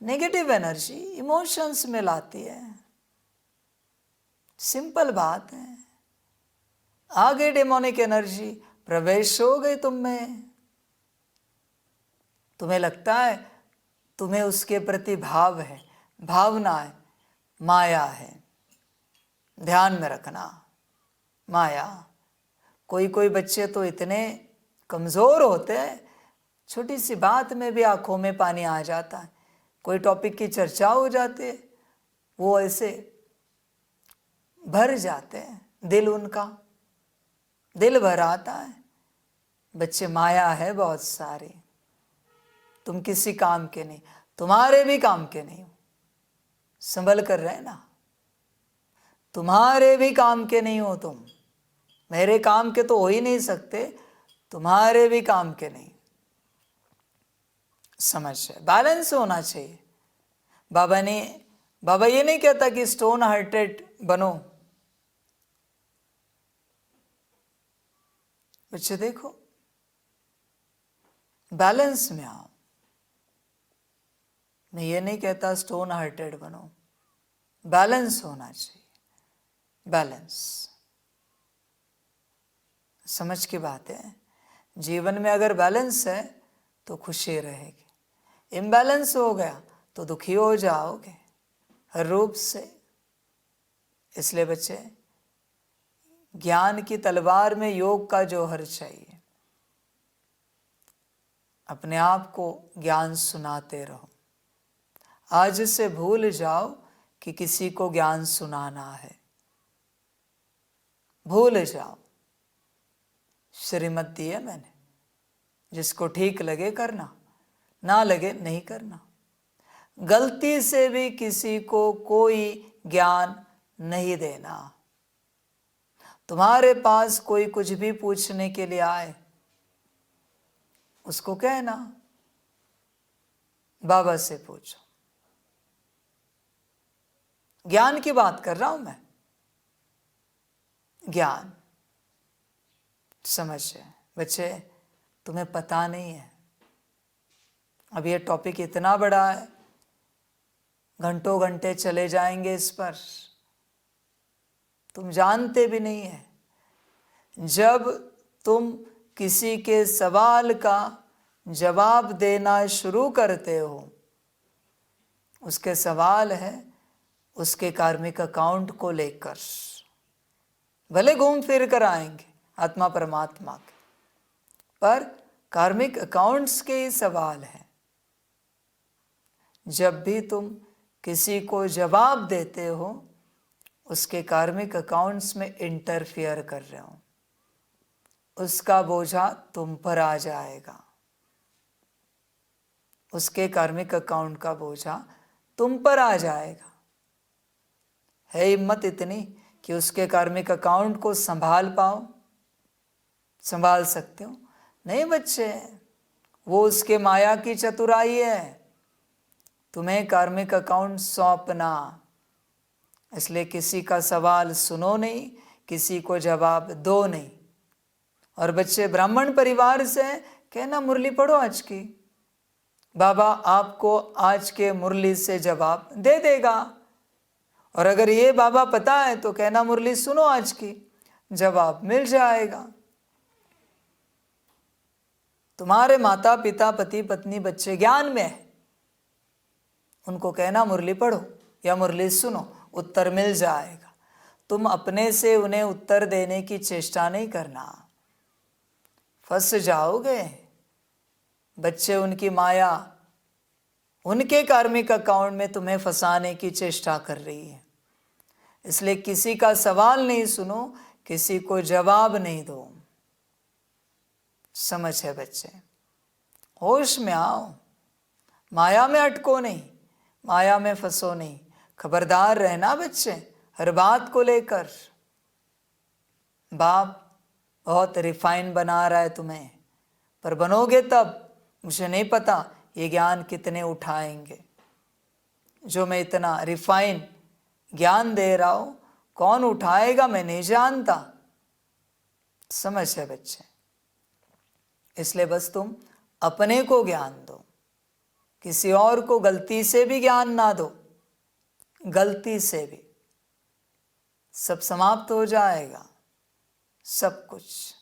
नेगेटिव एनर्जी इमोशंस में लाती है। सिंपल बात है। आ गई डेमोनिक एनर्जी, प्रवेश हो गई तुम में, तुम्हें लगता है तुम्हें उसके प्रति भाव है, भावना है, माया है। ध्यान में रखना, माया। कोई कोई बच्चे तो इतने कमज़ोर होते हैं, छोटी सी बात में भी आंखों में पानी आ जाता है। कोई टॉपिक की चर्चा हो जाती है, वो ऐसे भर जाते हैं, दिल उनका दिल भर आता है। बच्चे, माया है बहुत सारी, तुम किसी काम के नहीं, तुम्हारे भी काम के नहीं हो। संभल कर रहना, तुम्हारे भी काम के नहीं हो तुम। मेरे काम के तो हो ही नहीं सकते, तुम्हारे भी काम के नहीं। समझ? बैलेंस होना चाहिए। बाबा ये नहीं कहता कि स्टोन हार्टेड बनो। बच्चे देखो, बैलेंस में आओ। मैं ये नहीं कहता स्टोन हार्टेड बनो, बैलेंस होना चाहिए, बैलेंस। समझ की बात है? जीवन में अगर बैलेंस है तो खुशी रहेगी, इम्बैलेंस हो गया तो दुखी हो जाओगे हर रूप से। इसलिए बच्चे, ज्ञान की तलवार में योग का जौहर चाहिए। अपने आप को ज्ञान सुनाते रहो। आज से भूल जाओ कि किसी को ज्ञान सुनाना है, भूल जाओ। श्रीमत दी है मैंने, जिसको ठीक लगे करना, ना लगे नहीं करना। गलती से भी किसी को कोई ज्ञान नहीं देना। तुम्हारे पास कोई कुछ भी पूछने के लिए आए, उसको कहना बाबा से पूछो। ज्ञान की बात कर रहा हूं मैं, ज्ञान। समझे बच्चे? तुम्हें पता नहीं है, अब ये टॉपिक इतना बड़ा है, घंटों घंटे चले जाएंगे इस पर, तुम जानते भी नहीं है। जब तुम किसी के सवाल का जवाब देना शुरू करते हो, उसके सवाल है उसके कार्मिक अकाउंट को लेकर, भले घूम फिर कर आएंगे आत्मा परमात्मा के, पर कार्मिक अकाउंट्स के ही सवाल है। जब भी तुम किसी को जवाब देते हो, उसके कार्मिक अकाउंट्स में इंटरफियर कर रहे हो, उसका बोझा तुम पर आ जाएगा, उसके कार्मिक अकाउंट का बोझा तुम पर आ जाएगा। है हिम्मत इतनी कि उसके कार्मिक अकाउंट को संभाल पाओ? संभाल सकते हो? नहीं बच्चे, वो उसके माया की चतुराई है तुम्हें कार्मिक अकाउंट सौंपना। इसलिए किसी का सवाल सुनो नहीं, किसी को जवाब दो नहीं। और बच्चे ब्राह्मण परिवार से कहना मुरली पढ़ो आज की, बाबा आपको आज के मुरली से जवाब दे देगा। और अगर ये बाबा पता है तो कहना मुरली सुनो आज की, जवाब मिल जाएगा। तुम्हारे माता पिता पति पत्नी बच्चे ज्ञान में है, उनको कहना मुरली पढ़ो या मुरली सुनो, उत्तर मिल जाएगा। तुम अपने से उन्हें उत्तर देने की चेष्टा नहीं करना, फंस जाओगे। बच्चे उनकी माया उनके कार्मिक अकाउंट में तुम्हें फंसाने की चेष्टा कर रही है। इसलिए किसी का सवाल नहीं सुनो, किसी को जवाब नहीं दो। समझ है बच्चे? होश में आओ, माया में अटको नहीं, माया में फंसो नहीं। खबरदार रहना बच्चे हर बात को लेकर। बाप बहुत रिफाइन बना रहा है तुम्हें, पर बनोगे तब मुझे नहीं पता ये ज्ञान कितने उठाएंगे। जो मैं इतना रिफाइन ज्ञान दे रहा हूं, कौन उठाएगा मैं नहीं जानता। समझ है बच्चे? इसलिए बस तुम अपने को ज्ञान दो, किसी और को गलती से भी ज्ञान ना दो। गलती से भी सब समाप्त हो जाएगा, सब कुछ।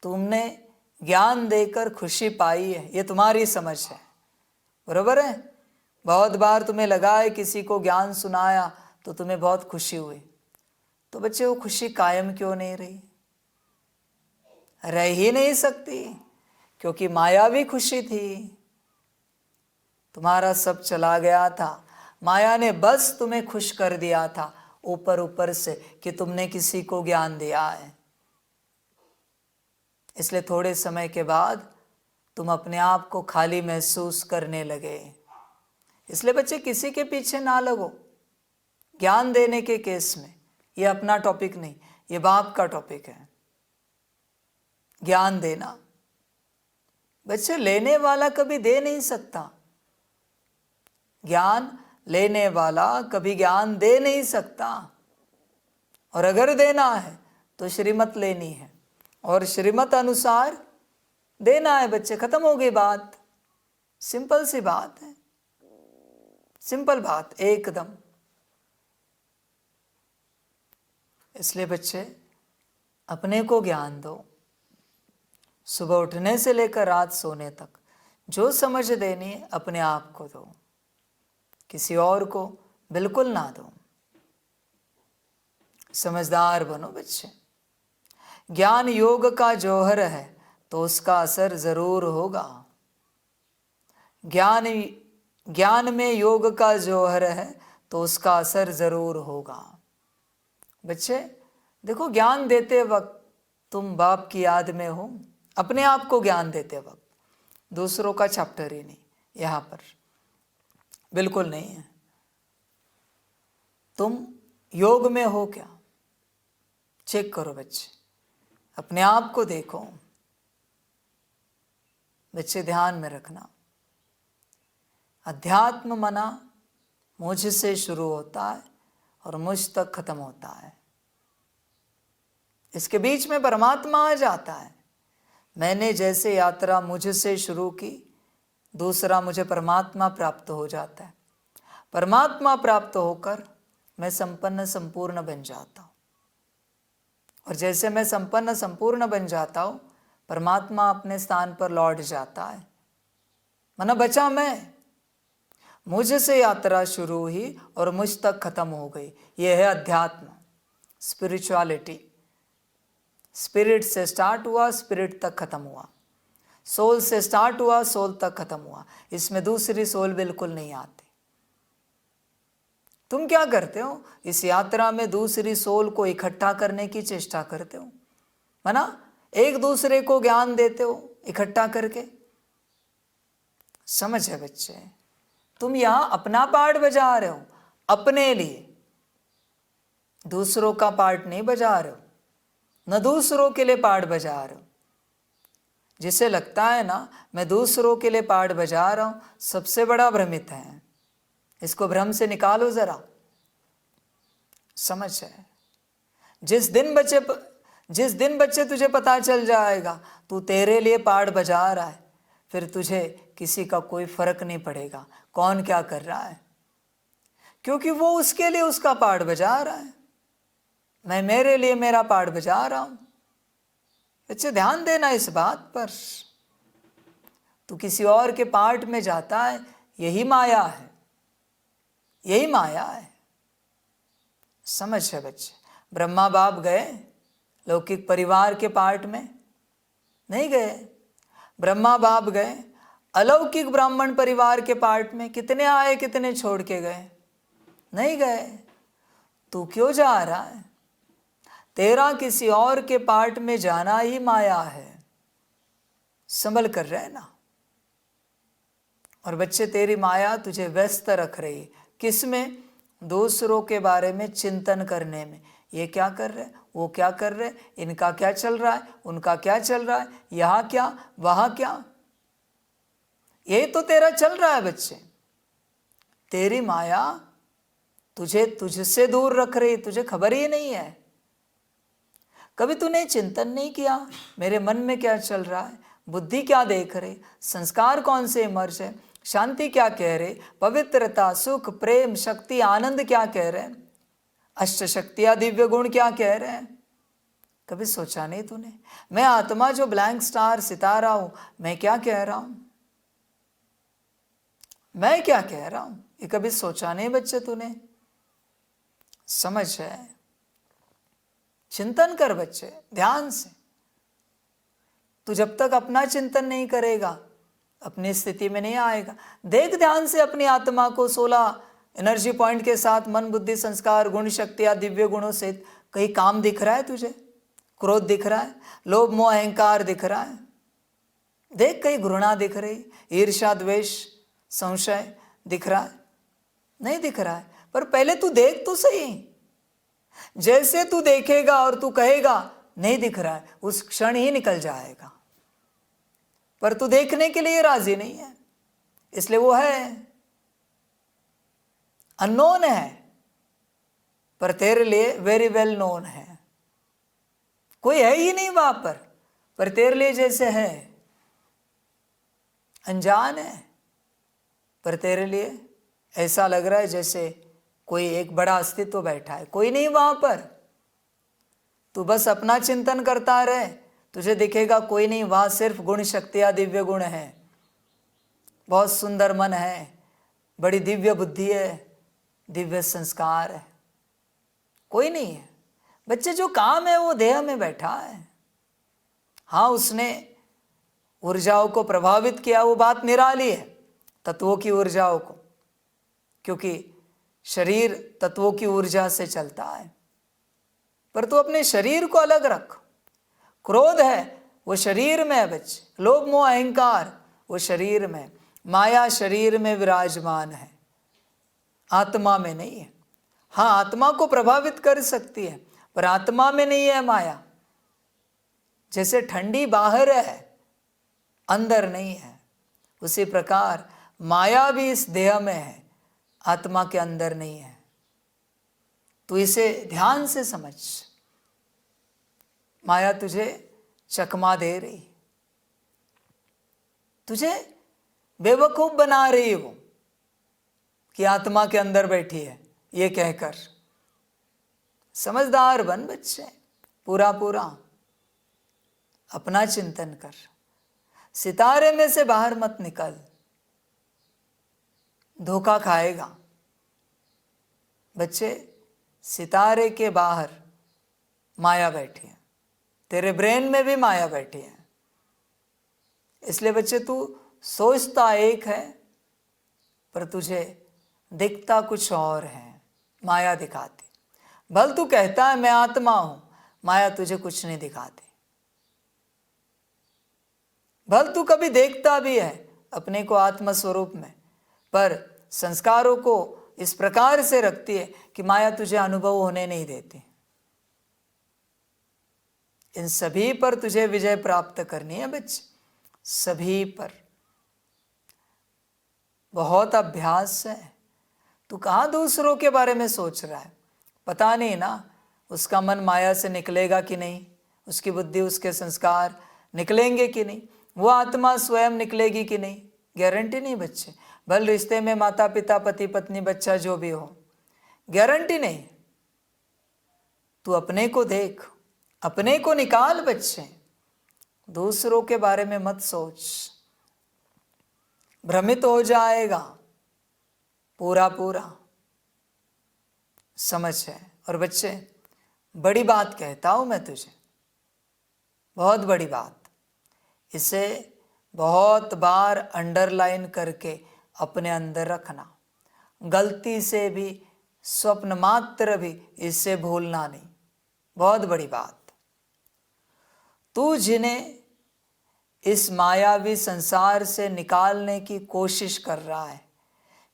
तुमने ज्ञान देकर खुशी पाई है, ये तुम्हारी समझ है, बरोबर है? बहुत बार तुम्हें लगा है किसी को ज्ञान सुनाया तो तुम्हें बहुत खुशी हुई, तो बच्चे वो खुशी कायम क्यों नहीं रही? रह ही नहीं सकती, क्योंकि मायावी खुशी थी। तुम्हारा सब चला गया था, माया ने बस तुम्हें खुश कर दिया था ऊपर ऊपर से कि तुमने किसी को ज्ञान दिया है। इसलिए थोड़े समय के बाद तुम अपने आप को खाली महसूस करने लगे। इसलिए बच्चे किसी के पीछे ना लगो ज्ञान देने के केस में। ये अपना टॉपिक नहीं, ये बाप का टॉपिक है, ज्ञान देना। बच्चे लेने वाला कभी दे नहीं सकता, ज्ञान लेने वाला कभी ज्ञान दे नहीं सकता। और अगर देना है तो श्रीमत लेनी है और श्रीमत अनुसार देना है बच्चे। खत्म हो गई बात, सिंपल सी बात है, सिंपल बात एकदम। इसलिए बच्चे अपने को ज्ञान दो, सुबह उठने से लेकर रात सोने तक जो समझ देनी है अपने आप को दो, किसी और को बिल्कुल ना दो। समझदार बनो बच्चे। ज्ञान योग का जौहर है तो उसका असर जरूर होगा। ज्ञान में योग का जौहर है तो उसका असर जरूर होगा। बच्चे देखो, ज्ञान देते वक्त तुम बाप की याद में हो, अपने आप को ज्ञान देते वक्त, दूसरों का चैप्टर ही नहीं, यहाँ पर बिल्कुल नहीं है। तुम योग में हो क्या? चेक करो बच्चे, अपने आप को देखो। बच्चे ध्यान में रखना, अध्यात्म मना मुझ से शुरू होता है और मुझ तक खत्म होता है। इसके बीच में परमात्मा आ जाता है। मैंने जैसे यात्रा मुझ से शुरू की, दूसरा मुझे परमात्मा प्राप्त हो जाता है। परमात्मा प्राप्त होकर मैं संपन्न संपूर्ण बन जाता हूँ, और जैसे मैं संपन्न संपूर्ण बन जाता हूँ, परमात्मा अपने स्थान पर लौट जाता है। माना बचा मैं, मुझसे यात्रा शुरू हुई और मुझ तक खत्म हो गई। यह है अध्यात्म, स्पिरिचुअलिटी। स्पिरिट से स्टार्ट हुआ, स्पिरिट तक खत्म हुआ। सोल से स्टार्ट हुआ, सोल तक खत्म हुआ। इसमें दूसरी सोल बिल्कुल नहीं आती। तुम क्या करते हो? इस यात्रा में दूसरी सोल को इकट्ठा करने की चेष्टा करते हो, है ना? एक दूसरे को ज्ञान देते हो इकट्ठा करके। समझ है बच्चे? तुम यहां अपना पार्ट बजा रहे हो अपने लिए, दूसरों का पार्ट नहीं बजा रहे हो, न दूसरों के लिए पार्ट बजा रहे हो। जिसे लगता है ना मैं दूसरों के लिए पार्ट बजा रहा हूं, सबसे बड़ा भ्रमित है। इसको भ्रम से निकालो जरा। समझ है? जिस दिन बच्चे तुझे पता चल जाएगा तू तेरे लिए पार्ट बजा रहा है, फिर तुझे किसी का कोई फर्क नहीं पड़ेगा कौन क्या कर रहा है, क्योंकि वो उसके लिए उसका पार्ट बजा रहा है, मैं मेरे लिए मेरा पार्ट बजा रहा हूं। बच्चे ध्यान देना इस बात पर। तू किसी और के पार्ट में जाता है, यही माया है, यही माया है। समझ है बच्चे? ब्रह्मा बाप गए लौकिक परिवार के पार्ट में? नहीं गए। ब्रह्मा बाप गए अलौकिक ब्राह्मण परिवार के पार्ट में? कितने आए कितने छोड़ के गए? नहीं गए। तू क्यों जा रहा है? तेरा किसी और के पार्ट में जाना ही माया है। संभल कर रहना। और बच्चे तेरी माया तुझे व्यस्त रख रही है। किस में? दूसरों के बारे में चिंतन करने में। ये क्या कर रहे, वो क्या कर रहे, इनका क्या चल रहा है, उनका क्या चल रहा है, यहाँ क्या वहाँ क्या। ये तो तेरा चल रहा है बच्चे। तेरी माया तुझे तुझसे दूर रख रही, तुझे खबर ही नहीं है। कभी तूने चिंतन नहीं किया मेरे मन में क्या चल रहा है, बुद्धि क्या देख रही, संस्कार कौन से इमर्ज है, शांति क्या कह रहे, पवित्रता, सुख, प्रेम, शक्ति, आनंद क्या कह रहे हैं, अष्ट शक्तियां, दिव्य गुण क्या कह रहे हैं? कभी सोचा नहीं तूने? मैं आत्मा जो ब्लैंक स्टार सितारा हूं, मैं क्या कह रहा हूं, मैं क्या कह रहा हूं? ये कभी सोचा नहीं बच्चे तूने? समझ है? चिंतन कर बच्चे ध्यान से। तू जब तक अपना चिंतन नहीं करेगा अपनी स्थिति में नहीं आएगा। देख ध्यान से अपनी आत्मा को 16 एनर्जी पॉइंट के साथ मन, बुद्धि, संस्कार, गुण, शक्तियां, दिव्य गुणों से कहीं काम दिख रहा है तुझे? क्रोध दिख रहा है, लोभ, मोह, अहंकार दिख रहा है? देख कहीं घृणा दिख रही, ईर्ष्या, द्वेष, संशय दिख रहा है? नहीं दिख रहा है। पर पहले तू देख तो सही। जैसे तू देखेगा और तू कहेगा नहीं दिख रहा है, उस क्षण ही निकल जाएगा। पर तू देखने के लिए राजी नहीं है, इसलिए वो है, अननोन है, पर तेरे लिए वेरी वेल नोन है। कोई है ही नहीं वहां पर तेरे लिए जैसे है। अनजान है, पर तेरे लिए ऐसा लग रहा है जैसे कोई एक बड़ा अस्तित्व बैठा है। कोई नहीं वहां पर। तू बस अपना चिंतन करता रहे, तुझे दिखेगा कोई नहीं वहां, सिर्फ गुण, शक्तियां, दिव्य गुण है, बहुत सुंदर मन है, बड़ी दिव्य बुद्धि है, दिव्य संस्कार है। कोई नहीं है बच्चे। जो काम है वो देह में बैठा है। हाँ, उसने ऊर्जाओं को प्रभावित किया, वो बात निराली है, तत्वों की ऊर्जाओं को, क्योंकि शरीर तत्वों की ऊर्जा से चलता है। पर तू अपने शरीर को अलग रख। क्रोध है वो शरीर में है बच्चे, लोभ, मोह, अहंकार वो शरीर में, माया शरीर में विराजमान है, आत्मा में नहीं है। हाँ, आत्मा को प्रभावित कर सकती है, पर आत्मा में नहीं है माया। जैसे ठंडी बाहर है, अंदर नहीं है, उसी प्रकार माया भी इस देह में है, आत्मा के अंदर नहीं है। तो इसे ध्यान से समझ। माया तुझे चकमा दे रही, तुझे बेवकूफ बना रही है वो कि आत्मा के अंदर बैठी है ये कहकर। समझदार बन बच्चे, पूरा पूरा अपना चिंतन कर, सितारे में से बाहर मत निकल, धोखा खाएगा। बच्चे, सितारे के बाहर माया बैठी है, तेरे ब्रेन में भी माया बैठी है। इसलिए बच्चे तू सोचता एक है पर तुझे दिखता कुछ और है, माया दिखाती। भल तू कहता है मैं आत्मा हूं, माया तुझे कुछ नहीं दिखाती। भल तू कभी देखता भी है अपने को आत्म स्वरूप में, पर संस्कारों को इस प्रकार से रखती है कि माया तुझे अनुभव होने नहीं देती। इन सभी पर तुझे विजय प्राप्त करनी है बच्चे, सभी पर। बहुत अभ्यास है। तू कहाँ दूसरों के बारे में सोच रहा है? पता नहीं ना उसका मन माया से निकलेगा कि नहीं, उसकी बुद्धि उसके संस्कार निकलेंगे कि नहीं, वो आत्मा स्वयं निकलेगी कि नहीं, गारंटी नहीं बच्चे। भले रिश्ते में माता पिता पति पत्नी बच्चा जो भी हो, गारंटी नहीं। तू अपने को देख, अपने को निकाल बच्चे, दूसरों के बारे में मत सोच, भ्रमित हो जाएगा पूरा पूरा। समझ है? और बच्चे बड़ी बात कहता हूं मैं तुझे, बहुत बड़ी बात, इसे बहुत बार अंडरलाइन करके अपने अंदर रखना। गलती से भी स्वप्न मात्र भी इससे भूलना नहीं। बहुत बड़ी बात। तू जिन्हें इस मायावी संसार से निकालने की कोशिश कर रहा है,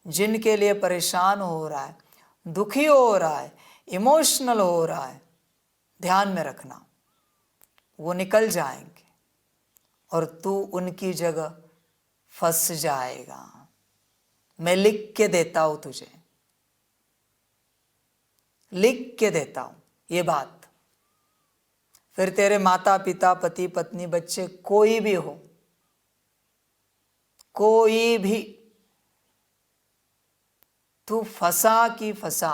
जिनके लिए परेशान हो रहा है, दुखी हो रहा है, इमोशनल हो रहा है, ध्यान में रखना वो निकल जाएंगे और तू उनकी जगह फंस जाएगा। मैं लिख के देता हूं तुझे, लिख के देता हूं ये बात। फिर तेरे माता पिता पति पत्नी बच्चे कोई भी हो, कोई भी, तू फंसा कि फंसा,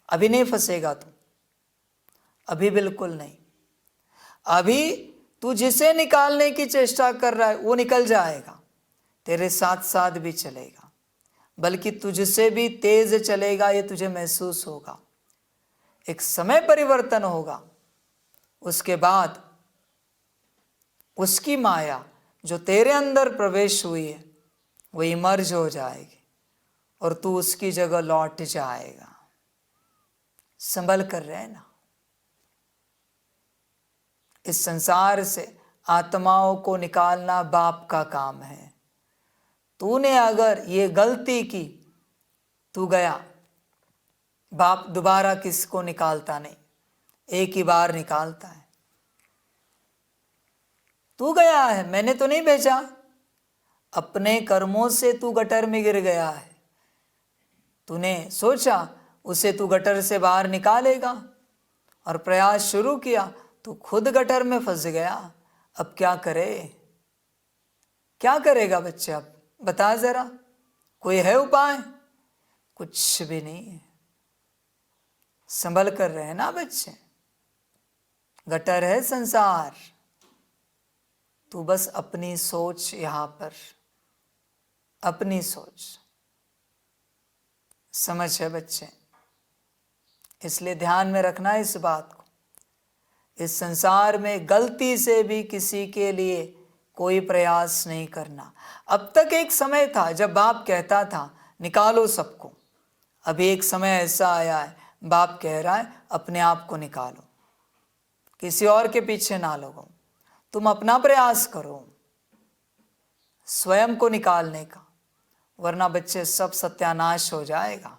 अभी नहीं फंसेगा तू, अभी बिल्कुल नहीं। अभी तू जिसे निकालने की चेष्टा कर रहा है वो निकल जाएगा, तेरे साथ साथ भी चलेगा, बल्कि तुझसे भी तेज चलेगा, ये तुझे महसूस होगा। एक समय परिवर्तन होगा, उसके बाद उसकी माया जो तेरे अंदर प्रवेश हुई है वो इमर्ज हो जाएगी और तू उसकी जगह लौट जाएगा। संभल कर रहना। इस संसार से आत्माओं को निकालना बाप का काम है। तूने अगर ये गलती की, तू गया, बाप दोबारा किसको निकालता नहीं, एक ही बार निकालता है। तू गया है, मैंने तो नहीं भेजा, अपने कर्मों से तू गटर में गिर गया है। तूने सोचा उसे तू गटर से बाहर निकालेगा और प्रयास शुरू किया, तू खुद गटर में फंस गया। अब क्या करे? क्या करेगा बच्चे? अब बता जरा, कोई है उपाय? कुछ भी नहीं है। संभल कर रहना बच्चे, गटर है संसार। तू बस अपनी सोच, यहां पर अपनी सोच, समझ है बच्चे? इसलिए ध्यान में रखना इस बात को। इस संसार में गलती से भी किसी के लिए कोई प्रयास नहीं करना। अब तक एक समय था जब बाप कहता था निकालो सबको, अभी एक समय ऐसा आया है बाप कह रहा है अपने आप को निकालो, किसी और के पीछे ना लगो, तुम अपना प्रयास करो स्वयं को निकालने का, वरना बच्चे सब सत्यानाश हो जाएगा,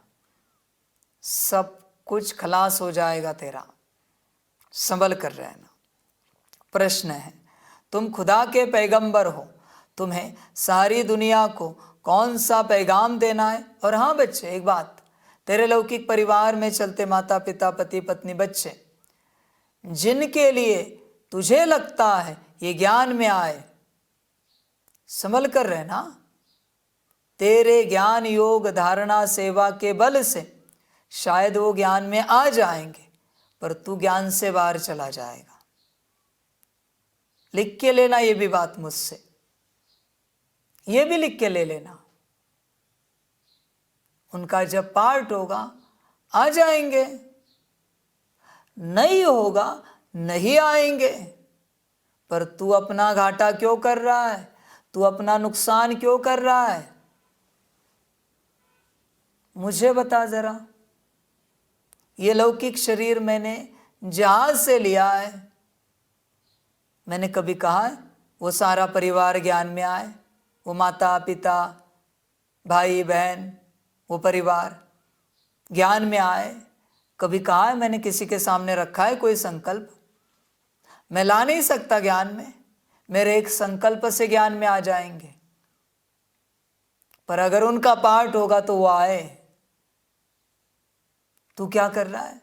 सब कुछ खलास हो जाएगा तेरा। संभल कर रहना। प्रश्न है, तुम खुदा के पैगंबर हो, तुम्हें सारी दुनिया को कौन सा पैगाम देना है? और हाँ बच्चे, एक बात, तेरे लौकिक परिवार में चलते माता पिता पति पत्नी बच्चे, जिनके लिए तुझे लगता है ये ज्ञान में आए, संभल कर रहना। तेरे ज्ञान योग धारणा सेवा के बल से शायद वो ज्ञान में आ जाएंगे, पर तू ज्ञान से बाहर चला जाएगा। लिख के लेना ये भी बात मुझसे, ये भी लिख के ले लेना। उनका जब पार्ट होगा आ जाएंगे, नहीं होगा नहीं आएंगे। पर तू अपना घाटा क्यों कर रहा है? तू अपना नुकसान क्यों कर रहा है? मुझे बता जरा। ये लौकिक शरीर मैंने जहाज से लिया है। मैंने कभी कहा है वो सारा परिवार ज्ञान में आए, वो माता पिता भाई बहन वो परिवार ज्ञान में आए? कभी कहा है मैंने किसी के सामने रखा है कोई संकल्प? मैं ला नहीं सकता ज्ञान में, मेरे एक संकल्प से ज्ञान में आ जाएंगे। पर अगर उनका पार्ट होगा तो वो आए। तू क्या कर रहा है?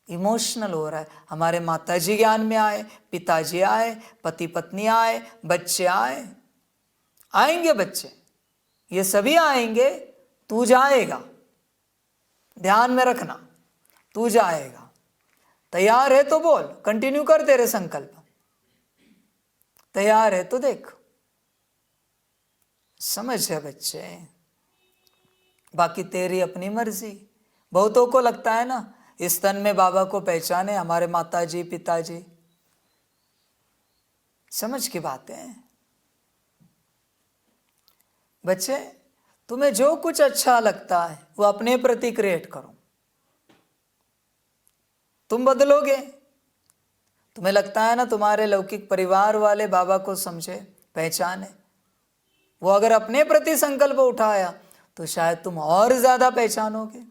इमोशनल हो रहा है। हमारे माताजी ज्ञान में आए, पिताजी आए, पति पत्नी आए, बच्चे आए, आएंगे बच्चे, ये सभी आएंगे। तू जाएगा, ध्यान में रखना, तू जाएगा। तैयार है तो बोल, कंटिन्यू कर तेरे संकल्प। तैयार है तो देख। समझ है बच्चे, बाकी तेरी अपनी मर्जी। बहुतों को लगता है ना इस तन में बाबा को पहचाने हमारे माताजी पिताजी। समझ की बात है बच्चे। तुम्हें जो कुछ अच्छा लगता है वो अपने प्रति क्रिएट करो। तुम बदलोगे। तुम्हें लगता है ना तुम्हारे लौकिक परिवार वाले बाबा को समझे पहचाने, वो अगर अपने प्रति संकल्प उठाया तो शायद तुम और ज्यादा पहचानोगे।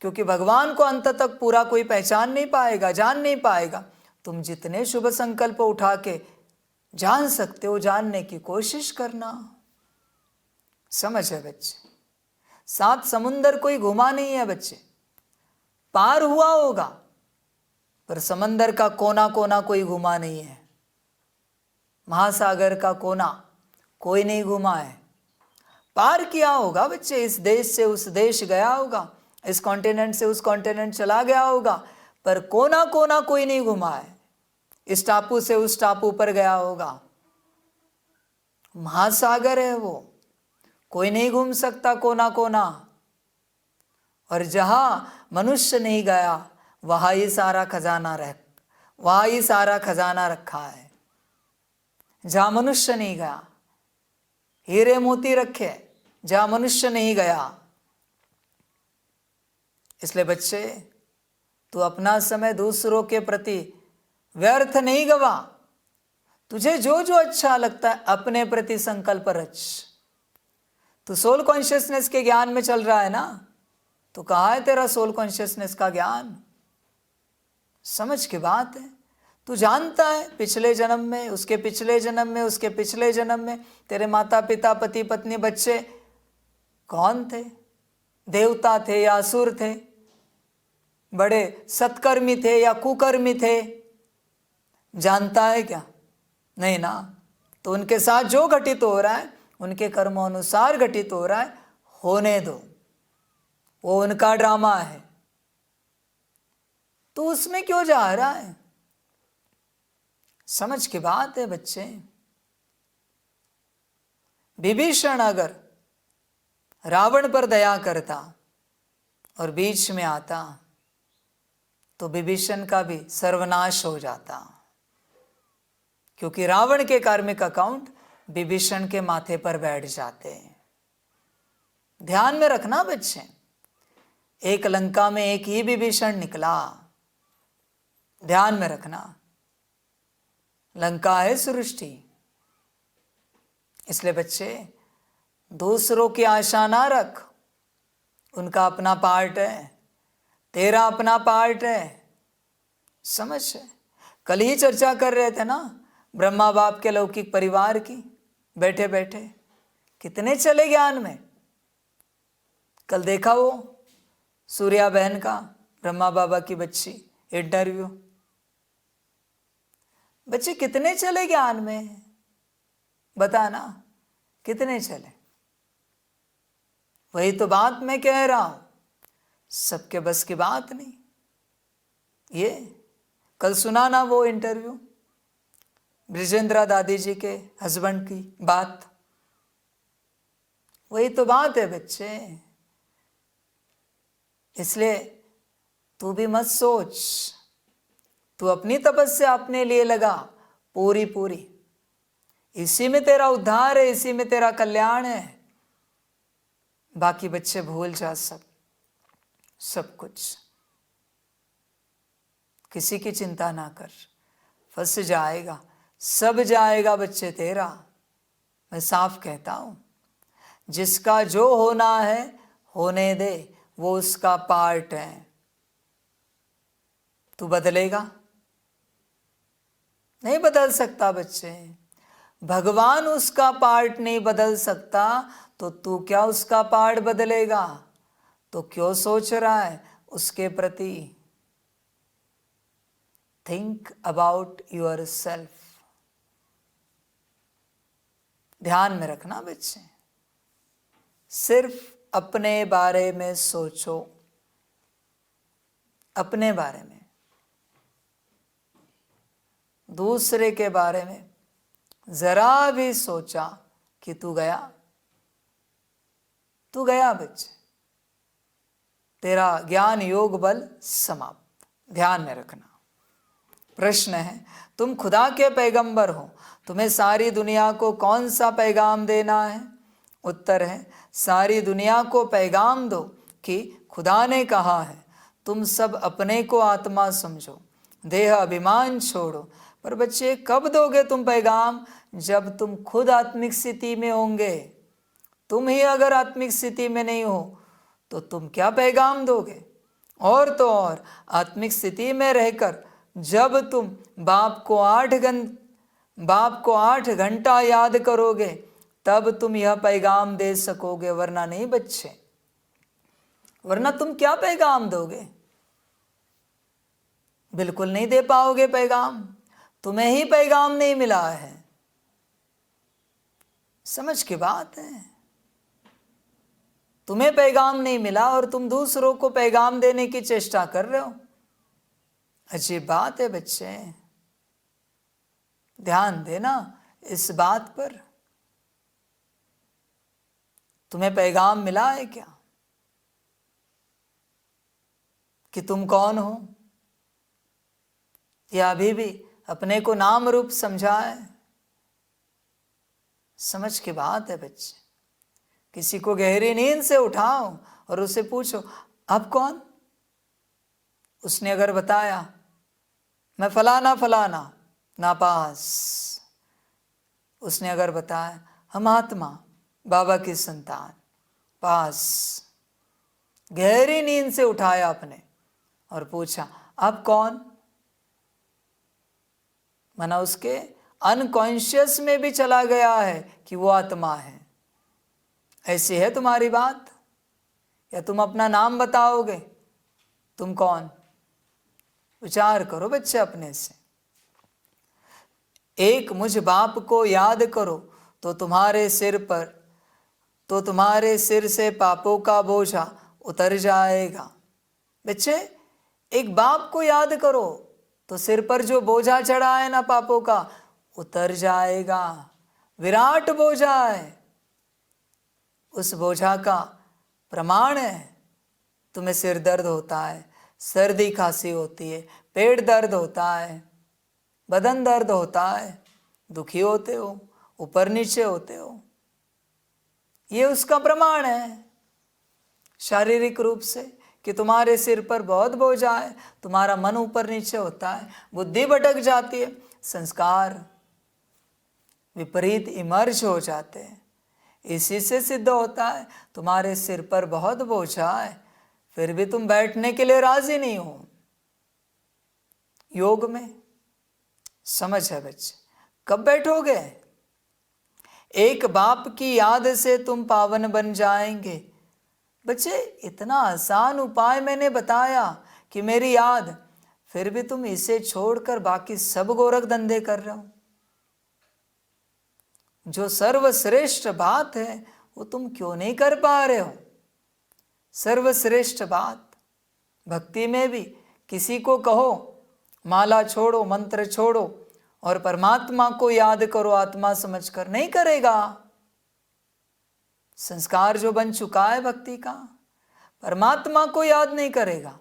क्योंकि भगवान को अंत तक पूरा कोई पहचान नहीं पाएगा, जान नहीं पाएगा। तुम जितने शुभ संकल्प उठा के जान सकते हो, जानने की कोशिश करना। समझ है बच्चे? 7 समुंदर कोई घुमा नहीं है बच्चे। पार हुआ होगा पर समंदर का कोना कोना कोई घुमा नहीं है। महासागर का कोना कोई नहीं घुमा है। पार किया होगा बच्चे, इस देश से उस देश गया होगा, इस कॉन्टिनेंट से उस कॉन्टिनेंट चला गया होगा, पर कोना कोना कोई नहीं घुमा है। इस टापू से उस टापू पर गया होगा। महासागर है वो, कोई नहीं घूम सकता कोना कोना। और जहां मनुष्य नहीं गया वहां ही सारा खजाना रखा है। जहां मनुष्य नहीं गया, हीरे मोती रखे जहां मनुष्य नहीं गया। इसलिए बच्चे, तू अपना समय दूसरों के प्रति व्यर्थ नहीं गवा। तुझे जो जो अच्छा लगता है अपने प्रति संकल्प रच। तू सोल कॉन्शियसनेस के ज्ञान में चल रहा है ना, तो कहाँ है तेरा सोल कॉन्शियसनेस का ज्ञान? समझ की बात है। तू जानता है पिछले जन्म में, उसके पिछले जन्म में, उसके पिछले जन्म में तेरे माता पिता पति पत्नी बच्चे कौन थे? देवता थे या असुर थे? बड़े सत्कर्मी थे या कुकर्मी थे? जानता है क्या? नहीं ना। तो उनके साथ जो घटित हो रहा है उनके कर्मों अनुसार घटित हो रहा है, होने दो, वो उनका ड्रामा है। तो उसमें क्यों जा रहा है? समझ की बात है बच्चे। विभीषण अगर रावण पर दया करता और बीच में आता तो विभीषण का भी सर्वनाश हो जाता। क्योंकि रावण के कार्मिक अकाउंट विभीषण के माथे पर बैठ जाते हैं। ध्यान में रखना बच्चे, एक लंका में एक ही विभीषण निकला। ध्यान में रखना, लंका है सृष्टि। इसलिए बच्चे, दूसरों की आशा ना रख। उनका अपना पार्ट है, तेरा अपना पार्ट है। समझ है? कल ही चर्चा कर रहे थे ना ब्रह्मा बाप के लौकिक परिवार की, बैठे बैठे कितने चले ज्ञान में। कल देखा वो सूर्या बहन का ब्रह्मा बाबा की बच्ची इंटरव्यू। बच्चे कितने चले ज्ञान में, बताना कितने चले? वही तो बात मैं कह रहा हूं, सबके बस की बात नहीं। ये कल सुना ना वो इंटरव्यू ब्रिजेंद्रा दादी जी के हस्बैंड की बात, वही तो बात है बच्चे। इसलिए तू भी मत सोच, तू अपनी तपस्या अपने लिए लगा पूरी पूरी, इसी में तेरा उद्धार है, इसी में तेरा कल्याण है। बाकी बच्चे भूल जा सब कुछ, किसी की चिंता ना कर, फंस जाएगा, सब जाएगा बच्चे तेरा। मैं साफ कहता हूं, जिसका जो होना है होने दे, वो उसका पार्ट है। तू बदलेगा? नहीं बदल सकता बच्चे। भगवान उसका पार्ट नहीं बदल सकता, तो तू क्या उसका पार्ट बदलेगा? तो क्यों सोच रहा है उसके प्रति? Think about your self. ध्यान में रखना बच्चे, सिर्फ अपने बारे में सोचो, अपने बारे में। दूसरे के बारे में जरा भी सोचा कि तू गया बच्चे, तेरा ज्ञान योग बल समाप्त। ध्यान में रखना। प्रश्न है, तुम खुदा के पैगंबर हो, तुम्हें सारी दुनिया को कौन सा पैगाम देना है? उत्तर है, सारी दुनिया को पैगाम दो कि खुदा ने कहा है, तुम सब अपने को आत्मा समझो, देह अभिमान छोड़ो। पर बच्चे कब दोगे तुम पैगाम? जब तुम खुद आत्मिक स्थिति में होंगे। तुम ही अगर आत्मिक स्थिति में नहीं हो तो तुम क्या पैगाम दोगे? और तो और आत्मिक स्थिति में रहकर जब तुम बाप को 8 घंटा याद करोगे तब तुम यह पैगाम दे सकोगे, वरना नहीं बच्चे। वरना तुम क्या पैगाम दोगे? बिल्कुल नहीं दे पाओगे पैगाम। तुम्हें ही पैगाम नहीं मिला है। समझ की बात है। तुम्हें पैगाम नहीं मिला और तुम दूसरों को पैगाम देने की चेष्टा कर रहे हो। अजीब बात है बच्चे, ध्यान देना इस बात पर। तुम्हें पैगाम मिला है क्या कि तुम कौन हो? या अभी भी अपने को नाम रूप समझा है? समझ की बात है बच्चे। किसी को गहरी नींद से उठाओ और उससे पूछो, आप कौन? उसने अगर बताया मैं फलाना फलाना नापास, उसने अगर बताया हम आत्मा बाबा की संतान पास, गहरी नींद से उठाया आपने और पूछा आप कौन? माना उसके अनकॉन्शियस में भी चला गया है कि वो आत्मा है। ऐसी है तुम्हारी बात? या तुम अपना नाम बताओगे? तुम कौन? विचार करो बच्चे अपने से। एक मुझ बाप को याद करो तो तुम्हारे सिर से पापों का बोझा उतर जाएगा। बच्चे, एक बाप को याद करो तो सिर पर जो बोझा चढ़ा है ना पापों का, उतर जाएगा। विराट बोझा है। उस बोझा का प्रमाण है, तुम्हें सिर दर्द होता है, सर्दी खांसी होती है, पेट दर्द होता है, बदन दर्द होता है, दुखी होते हो, ऊपर नीचे होते हो, ये उसका प्रमाण है शारीरिक रूप से कि तुम्हारे सिर पर बहुत बोझा है, तुम्हारा मन ऊपर नीचे होता है, बुद्धि भटक जाती है, संस्कार विपरीत इमर्ज हो जाते हैं। इसी से सिद्ध होता है तुम्हारे सिर पर बहुत बोझा है, फिर भी तुम बैठने के लिए राजी नहीं हो योग में। समझ है बच्चे? कब बैठोगे? एक बाप की याद से तुम पावन बन जाएंगे। बच्चे, इतना आसान उपाय मैंने बताया कि मेरी याद, फिर भी तुम इसे छोड़कर बाकी सब गोरख धंधे कर रहे हो। जो सर्वश्रेष्ठ बात है वो तुम क्यों नहीं कर पा रहे हो? सर्वश्रेष्ठ बात भक्ति में भी किसी को कहो माला छोड़ो, मंत्र छोड़ो और परमात्मा को याद करो आत्मा समझकर, नहीं करेगा। संस्कार जो बन चुका है भक्ति का, परमात्मा को याद नहीं करेगा।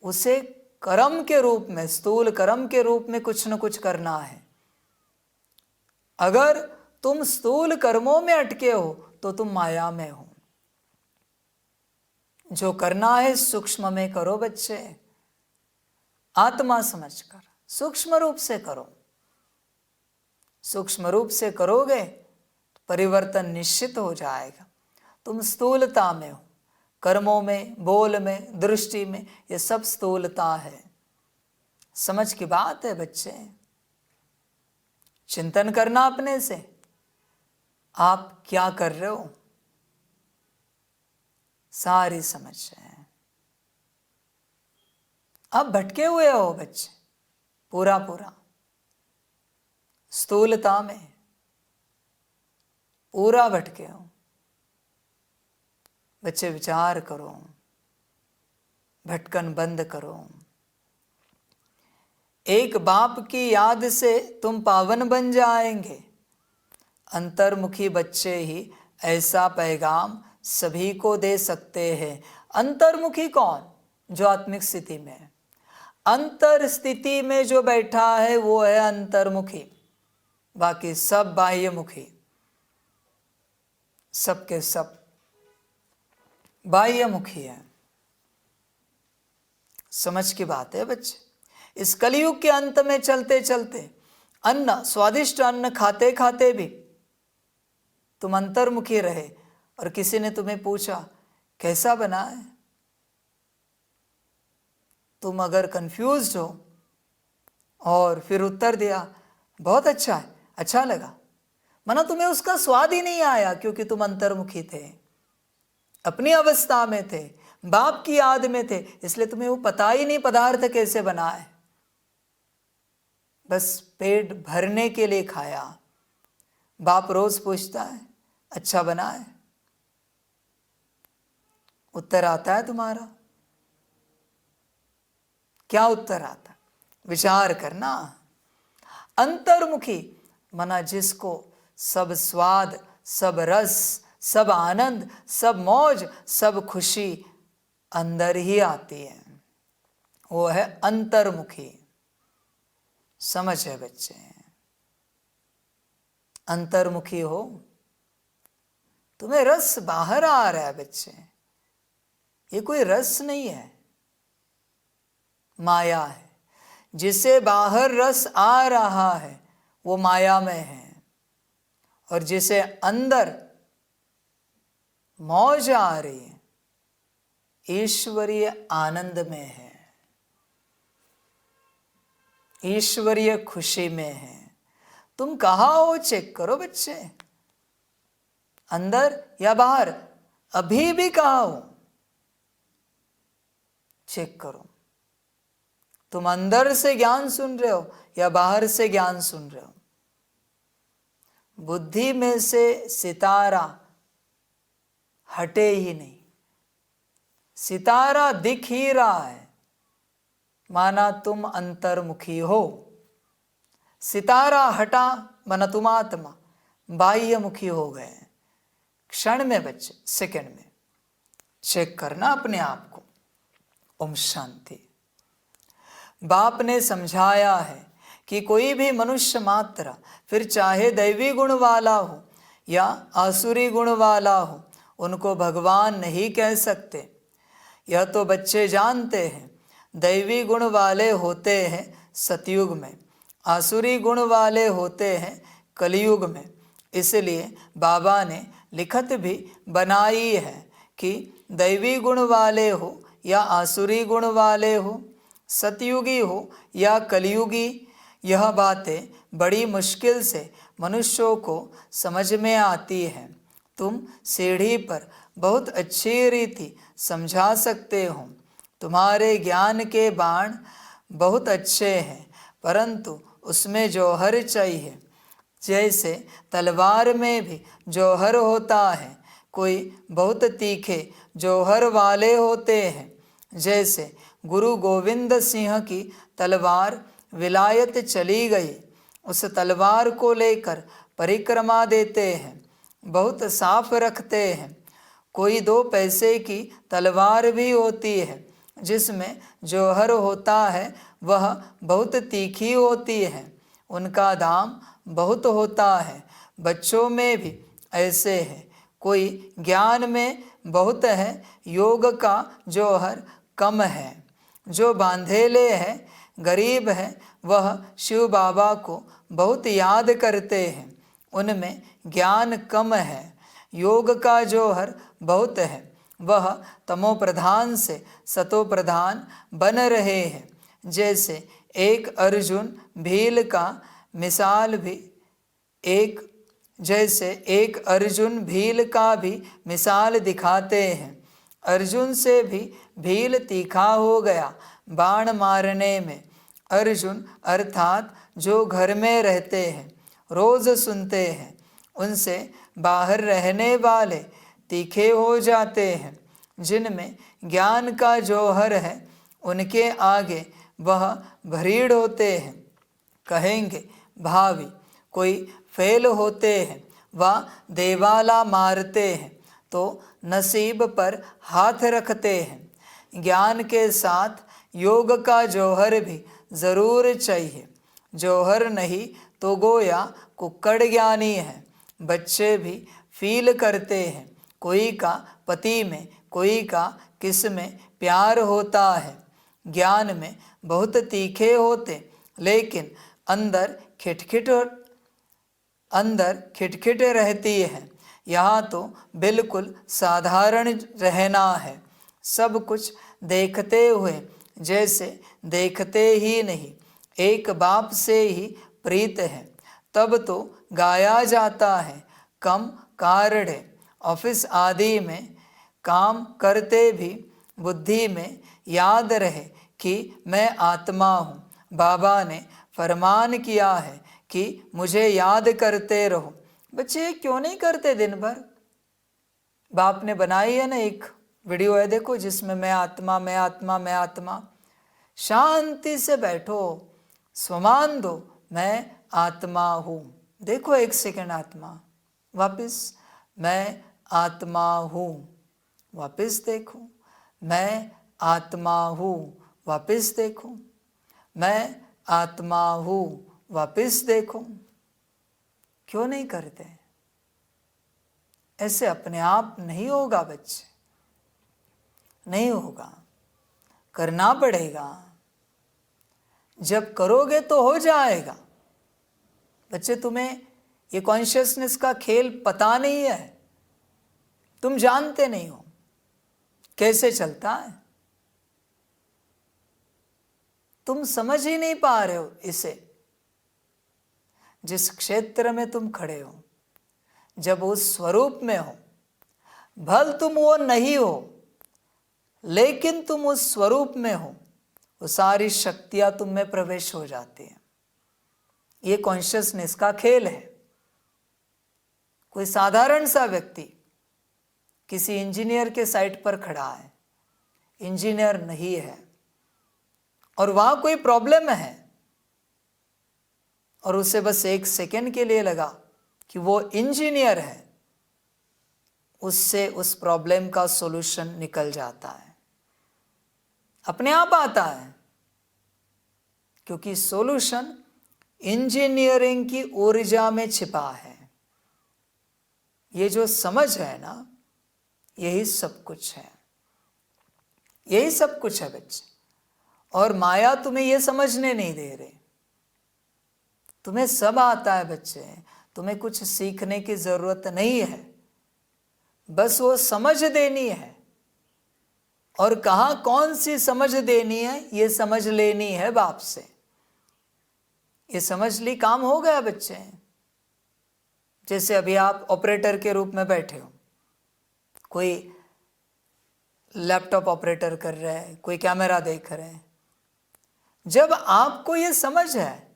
उसे कर्म के रूप में, स्थूल कर्म के रूप में कुछ न कुछ करना है। अगर तुम स्थूल कर्मों में अटके हो तो तुम माया में हो। जो करना है सूक्ष्म में करो बच्चे, आत्मा समझकर सूक्ष्म रूप से करो। सूक्ष्म रूप से करोगे तो परिवर्तन निश्चित हो जाएगा। तुम स्थूलता में हो, कर्मों में, बोल में, दृष्टि में, ये सब स्थूलता है। समझ की बात है बच्चे। चिंतन करना अपने से, आप क्या कर रहे हो, सारी समझ है। आप भटके हुए हो बच्चे, पूरा पूरा स्थूलता में पूरा भटके हो। बच्चे विचार करो, भटकन बंद करो। एक बाप की याद से तुम पावन बन जाएंगे। अंतर्मुखी बच्चे ही ऐसा पैगाम सभी को दे सकते हैं। अंतर्मुखी कौन? जो आत्मिक स्थिति में है। अंतर स्थिति में जो बैठा है वो है अंतर्मुखी, बाकी सब बाह्यमुखी, सबके सब बाह्यमुखी है। समझ की बात है बच्चे। इस कलयुग के अंत में चलते चलते अन्न, स्वादिष्ट अन्न खाते खाते भी तुम अंतर्मुखी रहे और किसी ने तुम्हें पूछा कैसा बना है, तुम अगर कंफ्यूज्ड हो और फिर उत्तर दिया बहुत अच्छा है, अच्छा लगा, माना तुम्हें उसका स्वाद ही नहीं आया क्योंकि तुम अंतर्मुखी थे, अपनी अवस्था में थे, बाप की याद में थे, इसलिए तुम्हें वो पता ही नहीं पदार्थ कैसे बना है। बस पेट भरने के लिए खाया। बाप रोज पूछता है अच्छा बना है, उत्तर आता है तुम्हारा? क्या उत्तर आता? विचार करना। अंतर्मुखी मना जिसको सब स्वाद, सब रस, सब आनंद, सब मौज, सब खुशी अंदर ही आती है, वो है अंतर्मुखी। समझ है बच्चे? अंतर्मुखी हो, तुम्हें रस बाहर आ रहा है बच्चे, ये कोई रस नहीं है, माया है। जिसे बाहर रस आ रहा है वो माया में है, और जिसे अंदर मौज आ रही है ईश्वरीय आनंद में है, ईश्वरीय खुशी में है। तुम कहाँ हो चेक करो बच्चे, अंदर या बाहर, अभी भी कहाँ हो चेक करो। तुम अंदर से ज्ञान सुन रहे हो या बाहर से ज्ञान सुन रहे हो? बुद्धि में से सितारा हटे ही नहीं, सितारा दिख ही रहा है, माना तुम अंतर्मुखी हो। सितारा हटा माना तुम आत्मा बाह्यमुखी हो गए। क्षण में बच्चे, सेकंड में चेक करना अपने आप को। ओम शांति। बाप ने समझाया है कि कोई भी मनुष्य मात्र, फिर चाहे दैवी गुण वाला हो या आसुरी गुण वाला हो, उनको भगवान नहीं कह सकते। यह तो बच्चे जानते हैं। दैवी गुण वाले होते हैं सतयुग में, आसुरी गुण वाले होते हैं कलयुग में। इसलिए बाबा ने लिखत भी बनाई है कि दैवी गुण वाले हो या आसुरी गुण वाले हो, सतयुगी हो या कलयुगी, यह बातें बड़ी मुश्किल से मनुष्यों को समझ में आती हैं। तुम सीढ़ी पर बहुत अच्छी रीति समझा सकते हो। तुम्हारे ज्ञान के बाण बहुत अच्छे हैं, परंतु उसमें जौहर चाहिए। जैसे तलवार में भी जौहर होता है, कोई बहुत तीखे जौहर वाले होते हैं, जैसे गुरु गोविंद सिंह की तलवार विलायत चली गई, उस तलवार को लेकर परिक्रमा देते हैं, बहुत साफ रखते हैं। कोई 2 पैसे की तलवार भी होती है, जिसमें जौहर होता है, वह बहुत तीखी होती है, उनका दाम बहुत होता है। बच्चों में भी ऐसे है, कोई ज्ञान में बहुत है, योग का जौहर कम है। जो बांधेले है, गरीब है, वह शिव बाबा को बहुत याद करते हैं, उनमें ज्ञान कम है। योग का जौहर बहुत है, वह तमो प्रधान से सतो प्रधान बन रहे हैं। जैसे एक अर्जुन भील का मिसाल भी एक अर्जुन भील का भी मिसाल दिखाते हैं। अर्जुन से भी भील तीखा हो गया बाण मारने में। अर्जुन अर्थात जो घर में रहते हैं, रोज सुनते हैं, उनसे बाहर रहने वाले तीखे हो जाते हैं। जिनमें ज्ञान का जौहर है, उनके आगे वह भरीड़ होते हैं। कहेंगे भावी कोई फेल होते हैं, वह देवाला मारते हैं, तो नसीब पर हाथ रखते हैं। ज्ञान के साथ योग का जौहर भी ज़रूर चाहिए। जौहर नहीं तो गोया कुक्कड़ ज्ञानी है। बच्चे भी फील करते हैं, कोई का पति में, कोई का किस में प्यार होता है। ज्ञान में बहुत तीखे होते, लेकिन अंदर खिटखिट रहती है। यहाँ तो बिल्कुल साधारण रहना है, सब कुछ देखते हुए जैसे देखते ही नहीं। एक बाप से ही प्रीत है, तब तो गाया जाता है। कम कारणे ऑफिस आदि में काम करते भी बुद्धि में याद रहे कि मैं आत्मा हूँ। बाबा ने फरमान किया है कि मुझे याद करते रहो। बच्चे क्यों नहीं करते दिन भर? बाप ने बनाई है ना, एक वीडियो है देखो, जिसमें मैं आत्मा, मैं आत्मा, मैं आत्मा। शांति से बैठो, स्वमान दो, मैं आत्मा हूँ। देखो 1 सेकंड आत्मा, वापस मैं आत्मा हूँ, वापस देखो मैं आत्मा हूँ, वापस देखो मैं आत्मा हूँ, वापस देखो। क्यों नहीं करते? ऐसे अपने आप नहीं होगा बच्चे, नहीं होगा, करना पड़ेगा। जब करोगे तो हो जाएगा। बच्चे तुम्हें ये कॉन्शियसनेस का खेल पता नहीं है, तुम जानते नहीं हो कैसे चलता है, तुम समझ ही नहीं पा रहे हो इसे। जिस क्षेत्र में तुम खड़े हो, जब उस स्वरूप में हो, भल तुम वो नहीं हो, लेकिन तुम उस स्वरूप में हो, वो सारी शक्तियां तुम में प्रवेश हो जाती हैं। ये कॉन्शियसनेस का खेल है। कोई साधारण सा व्यक्ति किसी इंजीनियर के साइट पर खड़ा है, इंजीनियर नहीं है, और वहां कोई प्रॉब्लम है, और उसे बस 1 सेकंड के लिए लगा कि वो इंजीनियर है, उससे उस प्रॉब्लम का सॉल्यूशन निकल जाता है, अपने आप आता है। क्योंकि सॉल्यूशन इंजीनियरिंग की ऊर्जा में छिपा है। ये जो समझ है ना, यही सब कुछ है, यही सब कुछ है बच्चे। और माया तुम्हें ये समझने नहीं दे रहे। तुम्हें सब आता है बच्चे, तुम्हें कुछ सीखने की जरूरत नहीं है, बस वो समझ देनी है। और कहाँ कौन सी समझ देनी है, ये समझ लेनी है बाप से। ये समझ ली, काम हो गया बच्चे। जैसे अभी आप ऑपरेटर के रूप में बैठे हो, कोई लैपटॉप ऑपरेटर कर रहा है, कोई कैमरा देख रहे हैं। जब आपको ये समझ है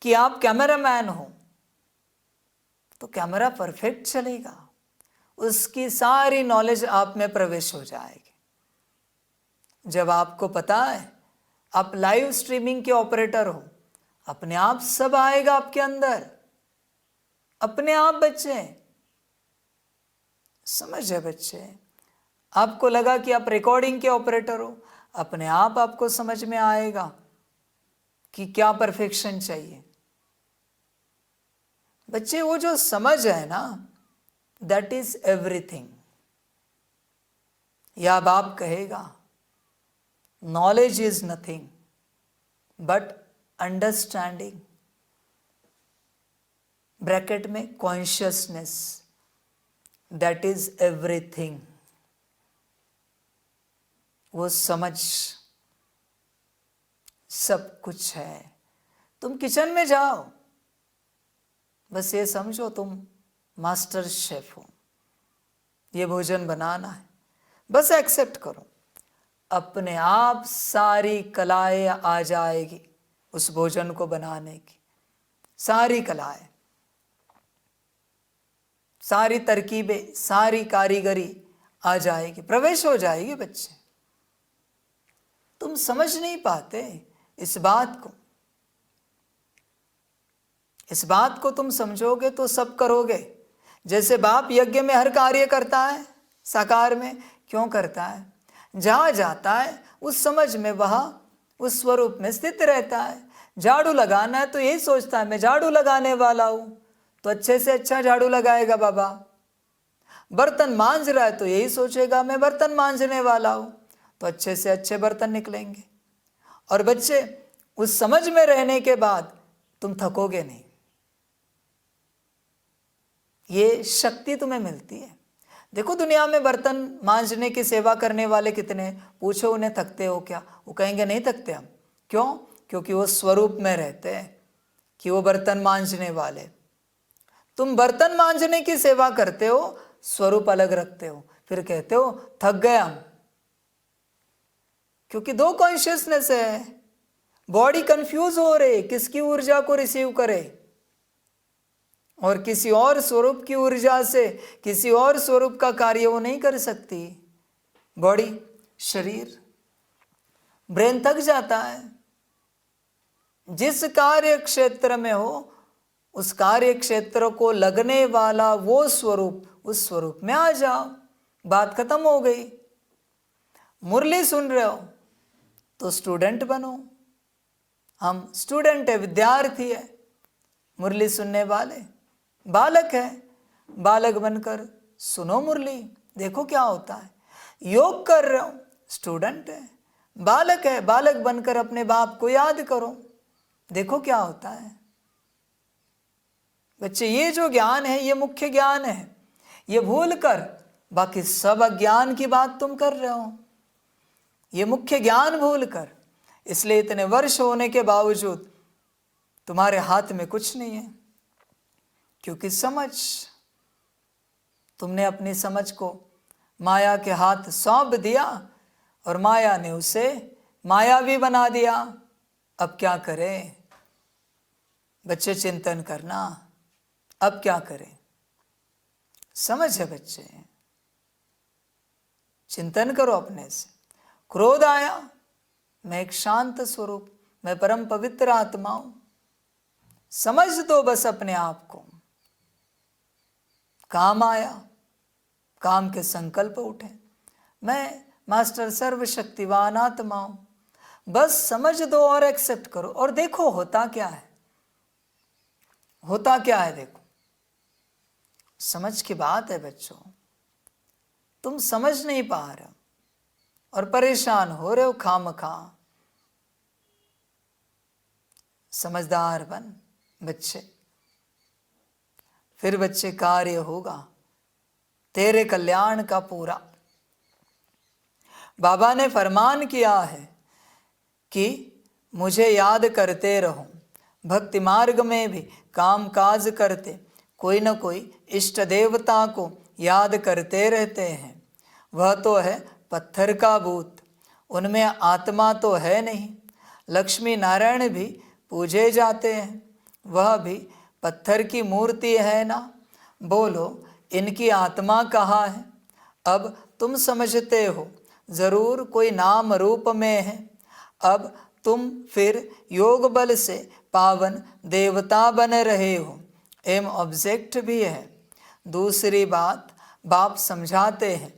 कि आप कैमरामैन हो, तो कैमरा परफेक्ट चलेगा, उसकी सारी नॉलेज आप में प्रवेश हो जाएगी। जब आपको पता है आप लाइव स्ट्रीमिंग के ऑपरेटर हो, अपने आप सब आएगा आपके अंदर, अपने आप बच्चे। समझे बच्चे? आपको लगा कि आप रिकॉर्डिंग के ऑपरेटर हो, अपने आप आपको समझ में आएगा कि क्या परफेक्शन चाहिए। बच्चे वो जो समझ है ना, दैट इज एवरीथिंग। या बाप कहेगा knowledge is nothing but understanding, bracket में कॉन्शियसनेस, दैट इज एवरीथिंग। वो समझ सब कुछ है। तुम किचन में जाओ, बस ये समझो तुम मास्टर शेफ हो, ये भोजन बनाना है, बस एक्सेप्ट करो, अपने आप सारी कलाएं आ जाएगी उस भोजन को बनाने की। सारी कलाएं, सारी तरकीबें, सारी कारीगरी आ जाएगी, प्रवेश हो जाएगी बच्चे। तुम समझ नहीं पाते इस बात को। इस बात को तुम समझोगे तो सब करोगे। जैसे बाप यज्ञ में हर कार्य करता है, साकार में क्यों करता है? जहाँ जाता है उस समझ में वह उस स्वरूप में स्थित रहता है। झाड़ू लगाना है तो यही सोचता है मैं झाड़ू लगाने वाला हूँ, तो अच्छे से अच्छा झाड़ू लगाएगा बाबा। बर्तन मांज रहा है तो यही सोचेगा मैं बर्तन मांजने वाला हूँ, तो अच्छे से अच्छे बर्तन निकलेंगे। और बच्चे उस समझ में रहने के बाद तुम थकोगे नहीं, ये शक्ति तुम्हें मिलती है। देखो दुनिया में बर्तन मांजने की सेवा करने वाले कितने, पूछो उन्हें थकते हो क्या? वो कहेंगे नहीं थकते हम। क्यों? क्योंकि वो स्वरूप में रहते हैं कि वो बर्तन मांजने वाले। तुम बर्तन मांजने की सेवा करते हो, स्वरूप अलग रखते हो, फिर कहते हो थक गए हम। क्योंकि दो कॉन्शियसनेस है, बॉडी कंफ्यूज हो रही, किसकी ऊर्जा को रिसीव करे, और किसी और स्वरूप की ऊर्जा से किसी और स्वरूप का कार्य वो नहीं कर सकती। बॉडी, शरीर, ब्रेन थक जाता है। जिस कार्य क्षेत्र में हो उस कार्य क्षेत्र को लगने वाला वो स्वरूप, उस स्वरूप में आ जाओ, बात खत्म हो गई। मुरली सुन रहे हो तो स्टूडेंट बनो। हम स्टूडेंट है, विद्यार्थी है, मुरली सुनने वाले बालक है, बालक बनकर सुनो मुरली, देखो क्या होता है। योग कर रहे हो, स्टूडेंट है, बालक है, बालक बनकर अपने बाप को याद करो, देखो क्या होता है। बच्चे ये जो ज्ञान है ये मुख्य ज्ञान है, ये भूल कर बाकी सब अज्ञान की बात तुम कर रहे हो, ये मुख्य ज्ञान भूल कर। इसलिए इतने वर्ष होने के बावजूद तुम्हारे हाथ में कुछ नहीं है, क्योंकि समझ, तुमने अपनी समझ को माया के हाथ सौंप दिया और माया ने उसे मायावी बना दिया। अब क्या करें बच्चे? चिंतन करना, अब क्या करें? समझ है बच्चे, चिंतन करो अपने से। क्रोध आया, मैं एक शांत स्वरूप, मैं परम पवित्र आत्मा हूं, समझ दो बस अपने आप को। काम आया, काम के संकल्प उठे, मैं मास्टर सर्वशक्तिवान आत्मा हूं, बस समझ दो और एक्सेप्ट करो और देखो होता क्या है। होता क्या है देखो। समझ की बात है बच्चों, तुम समझ नहीं पा रहे हो और परेशान हो रहे हो खामखा। समझदार बन बच्चे, फिर बच्चे कार्य होगा तेरे कल्याण का पूरा। बाबा ने फरमान किया है कि मुझे याद करते रहो। भक्ति मार्ग में भी काम काज करते कोई न कोई इष्ट देवता को याद करते रहते हैं। वह तो है पत्थर का भूत, उनमें आत्मा तो है नहीं। लक्ष्मी नारायण भी पूजे जाते हैं, वह भी पत्थर की मूर्ति है ना। बोलो इनकी आत्मा कहाँ है? अब तुम समझते हो, जरूर कोई नाम रूप में है। अब तुम फिर योग बल से पावन देवता बन रहे हो, एम ऑब्जेक्ट भी है। दूसरी बात बाप समझाते हैं,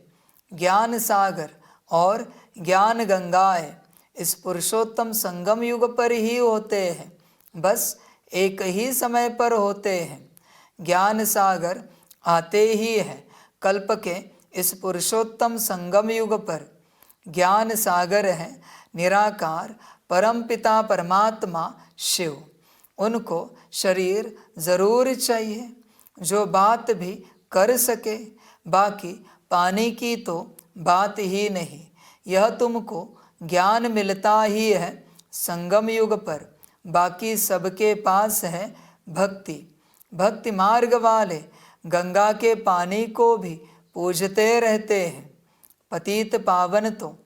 ज्ञान सागर और ज्ञान गंगाएं इस पुरुषोत्तम संगम युग पर ही होते हैं, बस एक ही समय पर होते हैं। ज्ञान सागर आते ही है कल्प के इस पुरुषोत्तम संगम युग पर। ज्ञान सागर है निराकार परमपिता परमात्मा शिव। उनको शरीर जरूर चाहिए जो बात भी कर सके, बाकी पानी की तो बात ही नहीं। यह तुमको ज्ञान मिलता ही है संगम युग पर, बाकी सबके पास है भक्ति। भक्ति मार्ग वाले गंगा के पानी को भी पूजते रहते हैं। पतित पावन तो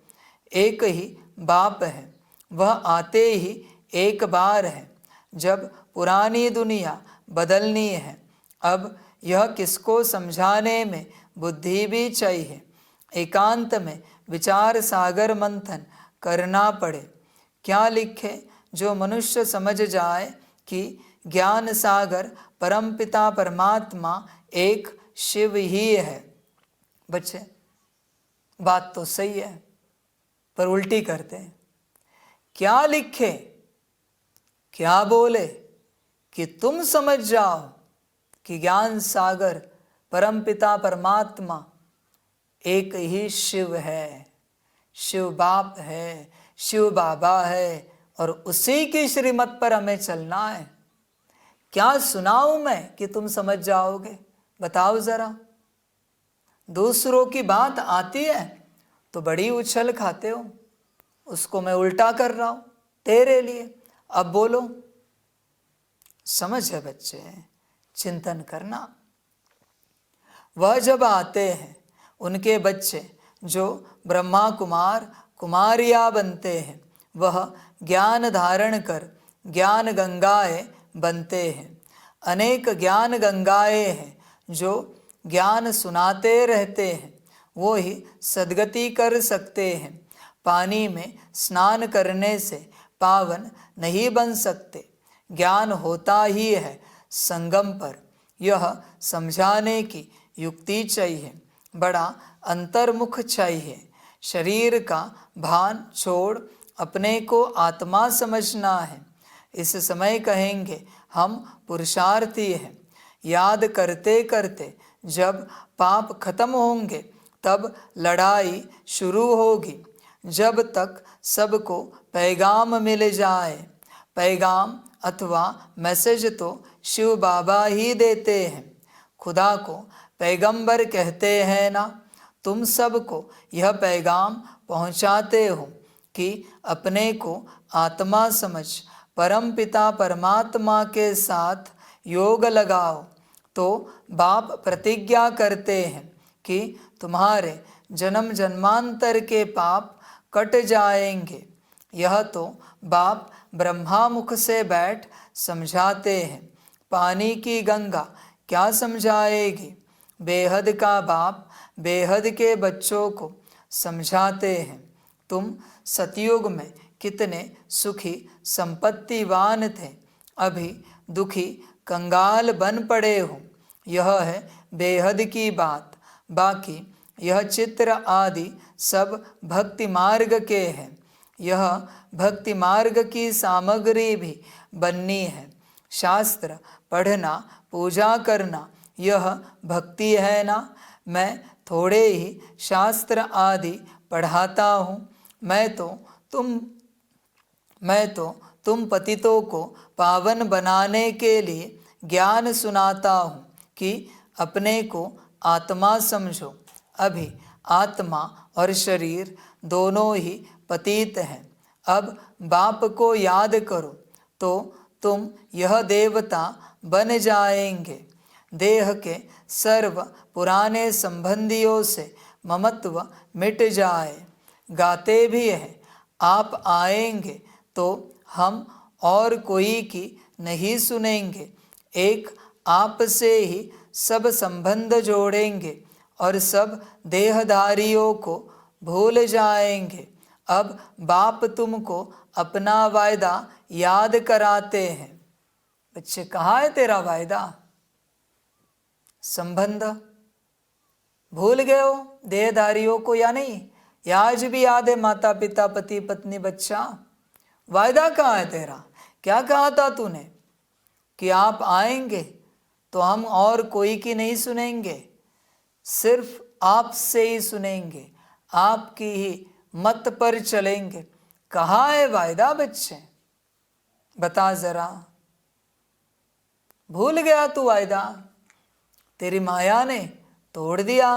एक ही बाप है, वह आते ही एक बार है जब पुरानी दुनिया बदलनी है। अब यह किसको समझाने में बुद्धि भी चाहिए, एकांत में विचार सागर मंथन करना पड़े। क्या लिखे जो मनुष्य समझ जाए कि ज्ञान सागर परमपिता परमात्मा एक शिव ही है। बच्चे बात तो सही है पर उल्टी करते हैं। क्या लिखे, क्या बोले कि तुम समझ जाओ कि ज्ञान सागर परमपिता परमात्मा एक ही शिव है, शिव बाप है, शिव बाबा है और उसी की श्रीमत पर हमें चलना है। क्या सुनाऊं मैं कि तुम समझ जाओगे? बताओ जरा। दूसरों की बात आती है तो बड़ी उछल खाते हो, उसको मैं उल्टा कर रहा हूं तेरे लिए। अब बोलो। समझ है बच्चे, चिंतन करना। वह जब आते हैं उनके बच्चे जो ब्रह्मा कुमार कुमारियाँ बनते हैं, वह ज्ञान धारण कर ज्ञान गंगाएं बनते हैं। अनेक ज्ञान गंगाएं हैं जो ज्ञान सुनाते रहते हैं, वो ही सद्गति कर सकते हैं। पानी में स्नान करने से पावन नहीं बन सकते, ज्ञान होता ही है संगम पर। यह समझाने की युक्ति चाहिए, बड़ा अंतर्मुख चाहिए। शरीर का भान छोड़ अपने को आत्मा समझना है। इस समय कहेंगे हम पुरुषार्थी हैं। याद करते करते जब पाप खत्म होंगे तब लड़ाई शुरू होगी। जब तक सबको पैगाम मिल जाए, पैगाम अथवा मैसेज तो शिव बाबा ही देते हैं। खुदा को पैगंबर कहते हैं ना। तुम सबको यह पैगाम पहुंचाते हो कि अपने को आत्मा समझ परम पिता परमात्मा के साथ योग लगाओ। तो बाप प्रतिज्ञा करते हैं कि तुम्हारे जन्म जन्मांतर के पाप कट जाएंगे। यह तो बाप ब्रह्मा मुख से बैठ समझाते हैं। पानी की गंगा क्या समझाएगी? बेहद का बाप बेहद के बच्चों को समझाते हैं। तुम सतयुग में कितने सुखी संपत्तिवान थे, अभी दुखी कंगाल बन पड़े हो। यह है बेहद की बात। बाकी यह चित्र आदि सब भक्ति मार्ग के हैं। यह भक्ति मार्ग की सामग्री भी बननी है। शास्त्र पढ़ना, पूजा करना, यह भक्ति है ना। मैं थोड़े ही शास्त्र आदि पढ़ाता हूँ। मैं तो तुम पतितों को पावन बनाने के लिए ज्ञान सुनाता हूँ कि अपने को आत्मा समझो। अभी आत्मा और शरीर दोनों ही पतित हैं। अब बाप को याद करो तो तुम यह देवता बन जाएंगे। देह के सर्व पुराने संबंधियों से ममत्व मिट जाए। गाते भी हैं, आप आएंगे तो हम और कोई की नहीं सुनेंगे। एक आप से ही सब संबंध जोड़ेंगे और सब देहधारियों को भूल जाएंगे। अब बाप तुमको अपना वायदा याद कराते हैं। बच्चे, कहाँ है तेरा वायदा? संबंध भूल गए हो देहधारियों को या नहीं? या आज भी याद है माता पिता, पति पत्नी, बच्चा? वायदा कहाँ है तेरा? क्या कहा था तूने कि आप आएंगे तो हम और कोई की नहीं सुनेंगे, सिर्फ आपसे ही सुनेंगे, आपकी ही मत पर चलेंगे। कहाँ है वायदा बच्चे? बता जरा। भूल गया तू वायदा, तेरी माया ने तोड़ दिया।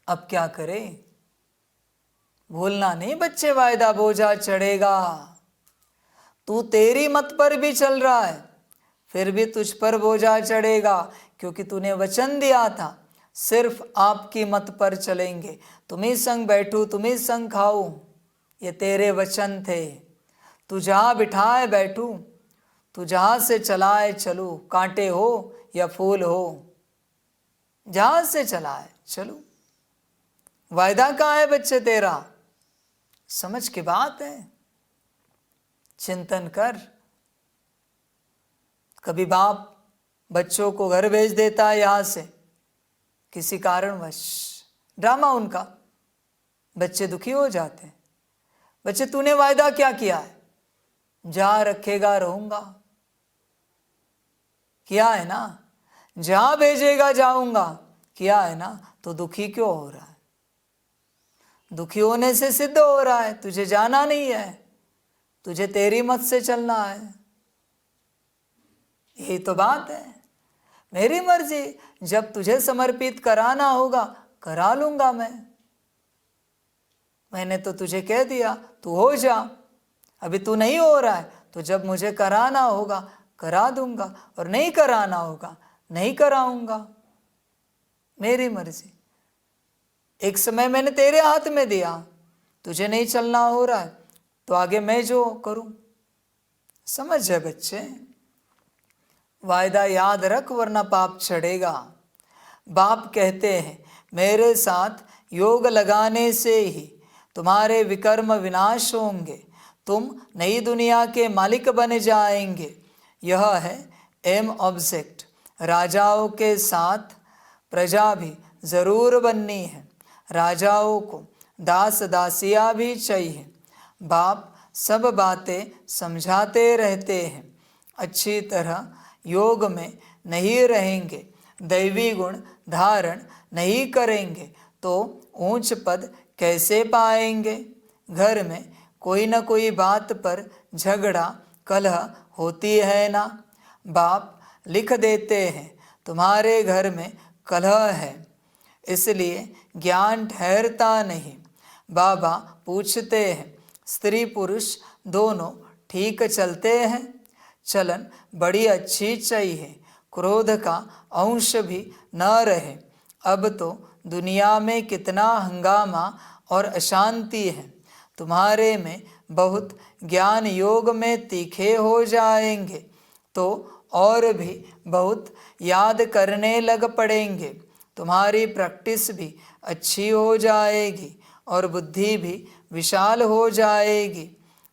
अब क्या करे? भूलना नहीं बच्चे वायदा, बोझा चढ़ेगा। तू तेरी मत पर भी चल रहा है, फिर भी तुझ पर बोझा चढ़ेगा, क्योंकि तूने वचन दिया था सिर्फ आपकी मत पर चलेंगे, तुम्ही संग बैठूं, तुम्ही संग खाऊं, ये तेरे वचन थे। तू जहाँ बिठाए बैठूं, तू जहाँ से चलाए चलूं, कांटे हो या फूल हो, जहाँ से चलाए चलूं। वायदा कहाँ है बच्चे तेरा? समझ की बात है, चिंतन कर। कभी बाप बच्चों को घर भेज देता है यहाँ से, किसी कारणवश, ड्रामा उनका, बच्चे दुखी हो जाते हैं। बच्चे, तूने वायदा क्या किया है? जहाँ रखेगा रहूंगा, किया है ना? जहाँ भेजेगा जाऊंगा, किया है ना? तो दुखी क्यों हो रहा है? दुखी होने से सिद्ध हो रहा है तुझे जाना नहीं है, तुझे तेरी मत से चलना है। यही तो बात है। मेरी मर्जी, जब तुझे समर्पित कराना होगा करा लूंगा मैंने तो तुझे कह दिया तू हो जा। अभी तू नहीं हो रहा है तो जब मुझे कराना होगा करा दूंगा, और नहीं कराना होगा नहीं कराऊंगा। मेरी मर्जी। एक समय मैंने तेरे हाथ में दिया, तुझे नहीं चलना हो रहा है तो आगे मैं जो करूं। समझ जाए बच्चे, वायदा याद रख वरना पाप चढ़ेगा। बाप कहते हैं मेरे साथ योग लगाने से ही तुम्हारे विकर्म विनाश होंगे, तुम नई दुनिया के मालिक बन जाएंगे। यह है एम ऑब्जेक्ट। राजाओं के साथ प्रजा भी जरूर बननी है, राजाओं को दास दासिया भी चाहिए। बाप सब बातें समझाते रहते हैं। अच्छी तरह योग में नहीं रहेंगे, दैवी गुण धारण नहीं करेंगे तो ऊंच पद कैसे पाएंगे? घर में कोई न कोई बात पर झगड़ा कलह होती है ना। बाप लिख देते हैं तुम्हारे घर में कलह है, इसलिए ज्ञान ठहरता नहीं। बाबा पूछते हैं स्त्री पुरुष दोनों ठीक चलते हैं? चलन बड़ी अच्छी चाहिए, क्रोध का अंश भी न रहे। अब तो दुनिया में कितना हंगामा और अशांति है। तुम्हारे में बहुत ज्ञान योग में तीखे हो जाएंगे तो और भी बहुत याद करने लग पड़ेंगे। तुम्हारी प्रैक्टिस भी अच्छी हो जाएगी और बुद्धि भी विशाल हो जाएगी।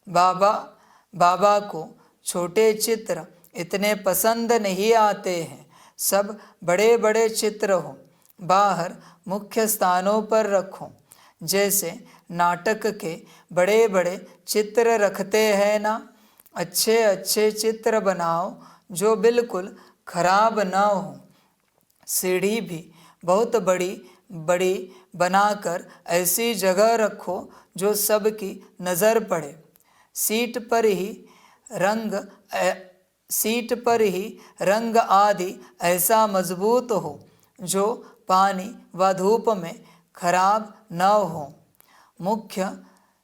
बाबा को छोटे चित्र इतने पसंद नहीं आते हैं, सब बड़े बड़े चित्र हों, बाहर मुख्य स्थानों पर रखो। जैसे नाटक के बड़े बड़े चित्र रखते हैं ना, अच्छे अच्छे चित्र बनाओ जो बिल्कुल खराब ना हो। सीढ़ी भी बहुत बड़ी बड़ी बनाकर ऐसी जगह रखो जो सबकी नज़र पड़े। सीट पर ही रंग आदि ऐसा मजबूत हो जो पानी व धूप में खराब न हो। मुख्य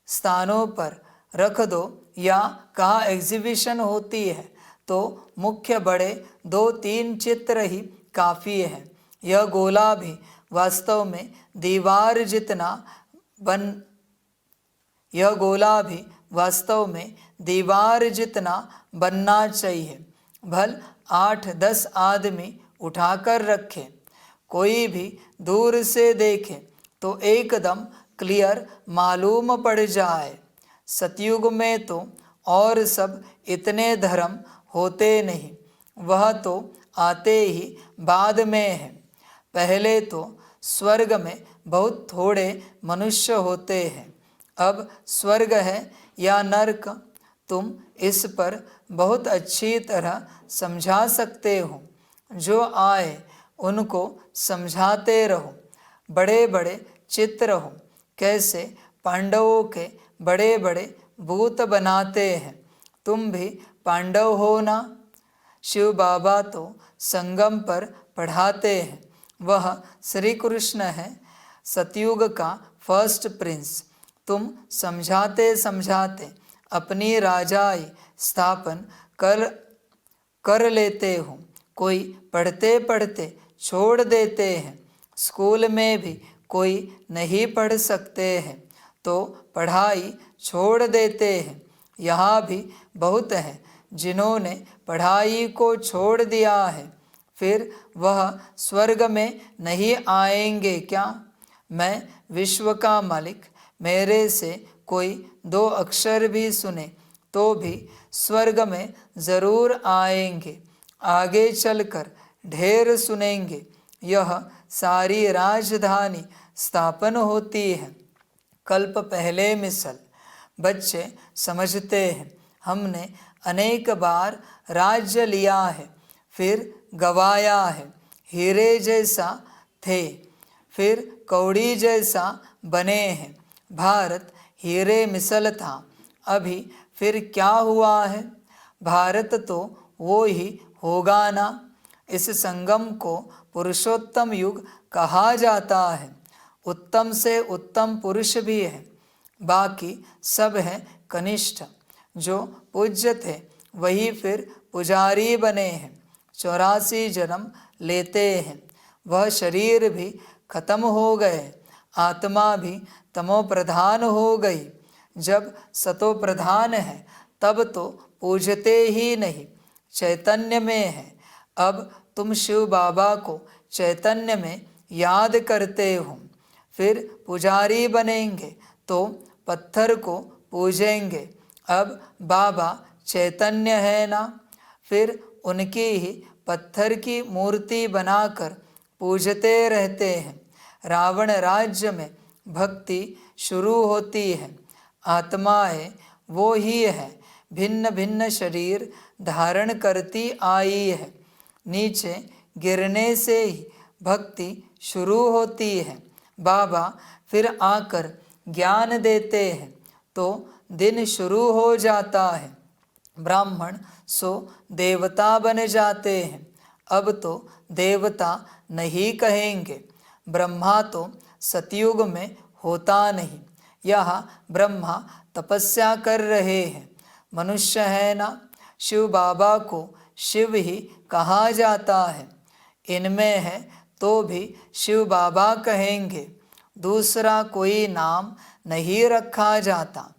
स्थानों पर रख दो, या कहाँ एग्जीबिशन होती है तो मुख्य बड़े 2-3 चित्र ही काफ़ी है। यह गोला भी वास्तव में दीवार जितना बनना चाहिए। भल 8-10 आदमी उठाकर रखे। कोई भी दूर से देखे तो एकदम क्लियर मालूम पड़ जाए। सतयुग में तो और सब इतने धर्म होते नहीं, वह तो आते ही बाद में है। पहले तो स्वर्ग में बहुत थोड़े मनुष्य होते हैं। अब स्वर्ग है या नरक, तुम इस पर बहुत अच्छी तरह समझा सकते हो। जो आए उनको समझाते रहो। बड़े बड़े चित्र हो, कैसे पांडवों के बड़े बड़े भूत बनाते हैं। तुम भी पांडव हो ना। शिव बाबा तो संगम पर पढ़ाते हैं। वह श्री कृष्ण है, सतयुग का फर्स्ट प्रिंस। तुम समझाते समझाते अपनी राजाई स्थापन कर लेते हो। कोई पढ़ते पढ़ते छोड़ देते हैं। स्कूल में भी कोई नहीं पढ़ सकते हैं तो पढ़ाई छोड़ देते हैं। यहाँ भी बहुत हैं जिन्होंने पढ़ाई को छोड़ दिया है, फिर वह स्वर्ग में नहीं आएंगे क्या? मैं विश्व का मालिक, मेरे से कोई 2 अक्षर भी सुने तो भी स्वर्ग में ज़रूर आएंगे। आगे चलकर ढेर सुनेंगे। यह सारी राजधानी स्थापन होती है। कल्प पहले मिसल। बच्चे समझते हैं हमने अनेक बार राज्य लिया है, फिर गवाया है। हीरे जैसा थे, फिर कौड़ी जैसा बने हैं। भारत हीरे मिसल था, अभी फिर क्या हुआ है? भारत तो वो ही होगा ना। इस संगम को पुरुषोत्तम युग कहा जाता है। उत्तम से उत्तम पुरुष भी है, बाकी सब हैं कनिष्ठ। जो पूज्य थे वही फिर पुजारी बने हैं। 84 जन्म लेते हैं। वह शरीर भी खत्म हो गए, आत्मा भी तमो प्रधान हो गई। जब सतो प्रधान है तब तो पूजते ही नहीं, चैतन्य में है। अब तुम शिव बाबा को चैतन्य में याद करते हो, फिर पुजारी बनेंगे तो पत्थर को पूजेंगे। अब बाबा चैतन्य है ना, फिर उनकी ही पत्थर की मूर्ति बनाकर पूजते रहते हैं। रावण राज्य में भक्ति शुरू होती है। आत्माएं वो ही है, भिन्न भिन्न शरीर धारण करती आई है। नीचे गिरने से ही भक्ति शुरू होती है। बाबा फिर आकर ज्ञान देते हैं तो दिन शुरू हो जाता है। ब्राह्मण सो देवता बन जाते हैं। अब तो देवता नहीं कहेंगे। ब्रह्मा तो सतयुग में होता नहीं। यहाँ ब्रह्मा तपस्या कर रहे हैं। मनुष्य है ना। शिव बाबा को शिव ही कहा जाता है। इनमें है तो भी शिव बाबा कहेंगे, दूसरा कोई नाम नहीं रखा जाता।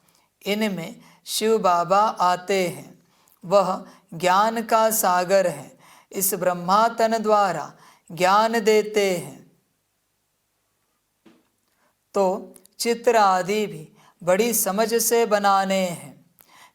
इनमें शिव बाबा आते हैं। वह ज्ञान का सागर है। इस ब्रह्मा तन द्वारा ज्ञान देते हैं। तो चित्र आदि भी बड़ी समझ से बनाने हैं।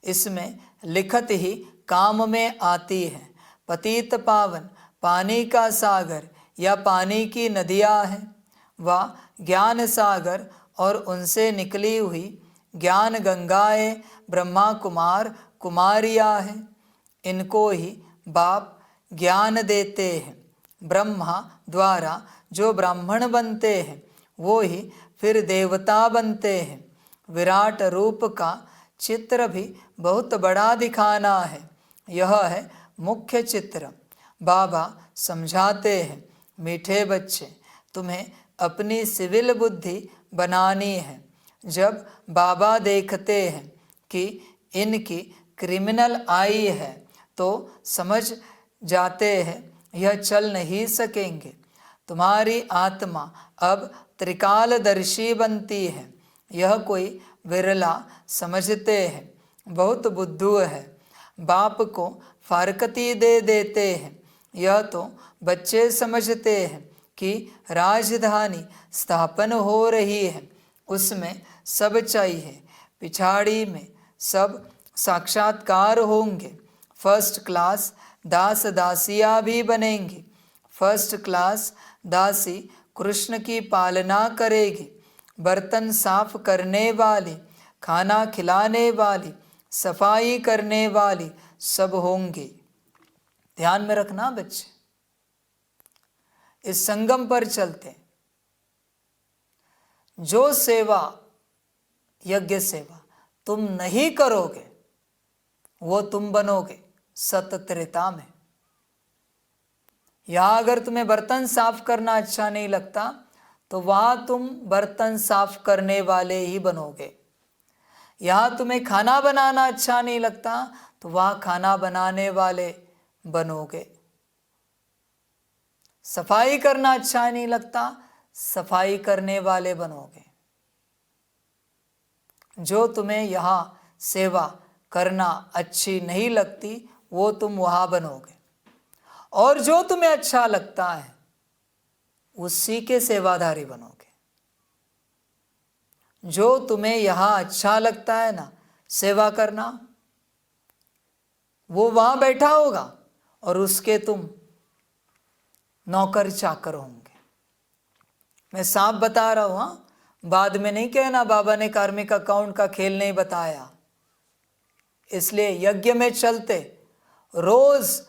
इसमें लिखत ही काम में आती है। पतित पावन पानी का सागर या पानी की नदियाँ हैं, व ज्ञान सागर और उनसे निकली हुई ज्ञान गंगाएं ब्रह्मा कुमार कुमारियाँ हैं। इनको ही बाप ज्ञान देते हैं। ब्रह्मा द्वारा जो ब्राह्मण बनते हैं वो ही फिर देवता बनते हैं। विराट रूप का चित्र भी बहुत बड़ा दिखाना है। यह है मुख्य चित्र। बाबा समझाते हैं, मीठे बच्चे, तुम्हें अपनी सिविल बुद्धि बनानी है। जब बाबा देखते हैं कि इनकी क्रिमिनल आई है तो समझ जाते हैं यह चल नहीं सकेंगे। तुम्हारी आत्मा अब त्रिकालदर्शी बनती है। यह कोई विरला समझते हैं, बहुत बुद्धू है। बाप को फारकती दे देते हैं। यह तो बच्चे समझते हैं कि राजधानी स्थापन हो रही है, उसमें सब चाहिए, पिछाड़ी में सब साक्षात्कार होंगे, फर्स्ट क्लास दास दासियाँ भी बनेंगी, फर्स्ट क्लास दासी कृष्ण की पालना करेगी, बर्तन साफ करने वाली, खाना खिलाने वाली, सफाई करने वाली सब होंगे। ध्यान में रखना बच्चे, इस संगम पर चलते जो सेवा, यज्ञ सेवा तुम नहीं करोगे वो तुम बनोगे सतत्रेता में। यहां अगर तुम्हें बर्तन साफ करना अच्छा नहीं लगता तो वहां तुम बर्तन साफ करने वाले ही बनोगे। यहां तुम्हें खाना बनाना अच्छा नहीं लगता तो वहां खाना बनाने वाले बनोगे। सफाई करना अच्छा नहीं लगता, सफाई करने वाले बनोगे। जो तुम्हें यहां सेवा करना अच्छी नहीं लगती वो तुम वहां बनोगे, और जो तुम्हें अच्छा लगता है उसी के सेवाधारी बनोगे। जो तुम्हें यहां अच्छा लगता है ना सेवा करना, वो वहां बैठा होगा और उसके तुम नौकर चाकर होंगे। मैं साफ बता रहा हूं, हाँ, बाद में नहीं कहना बाबा ने कार्मिक अकाउंट का खेल नहीं बताया। इसलिए यज्ञ में चलते रोज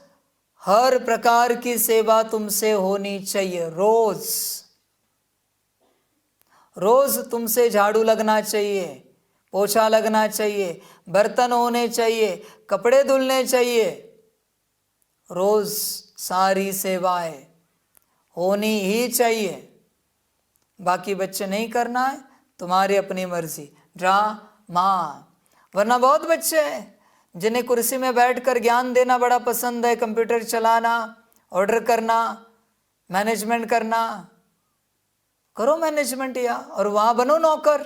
हर प्रकार की सेवा तुमसे होनी चाहिए। रोज रोज तुमसे झाड़ू लगना चाहिए, पोछा लगना चाहिए, बर्तन होने चाहिए, कपड़े धुलने चाहिए। रोज सारी सेवाएं होनी ही चाहिए। बाकी बच्चे नहीं करना है, तुम्हारी अपनी मर्जी, ड्रामा। वरना बहुत बच्चे हैं जिन्हें कुर्सी में बैठकर ज्ञान देना बड़ा पसंद है, कंप्यूटर चलाना, ऑर्डर करना, मैनेजमेंट करना। करो मैनेजमेंट या, और वहां बनो नौकर।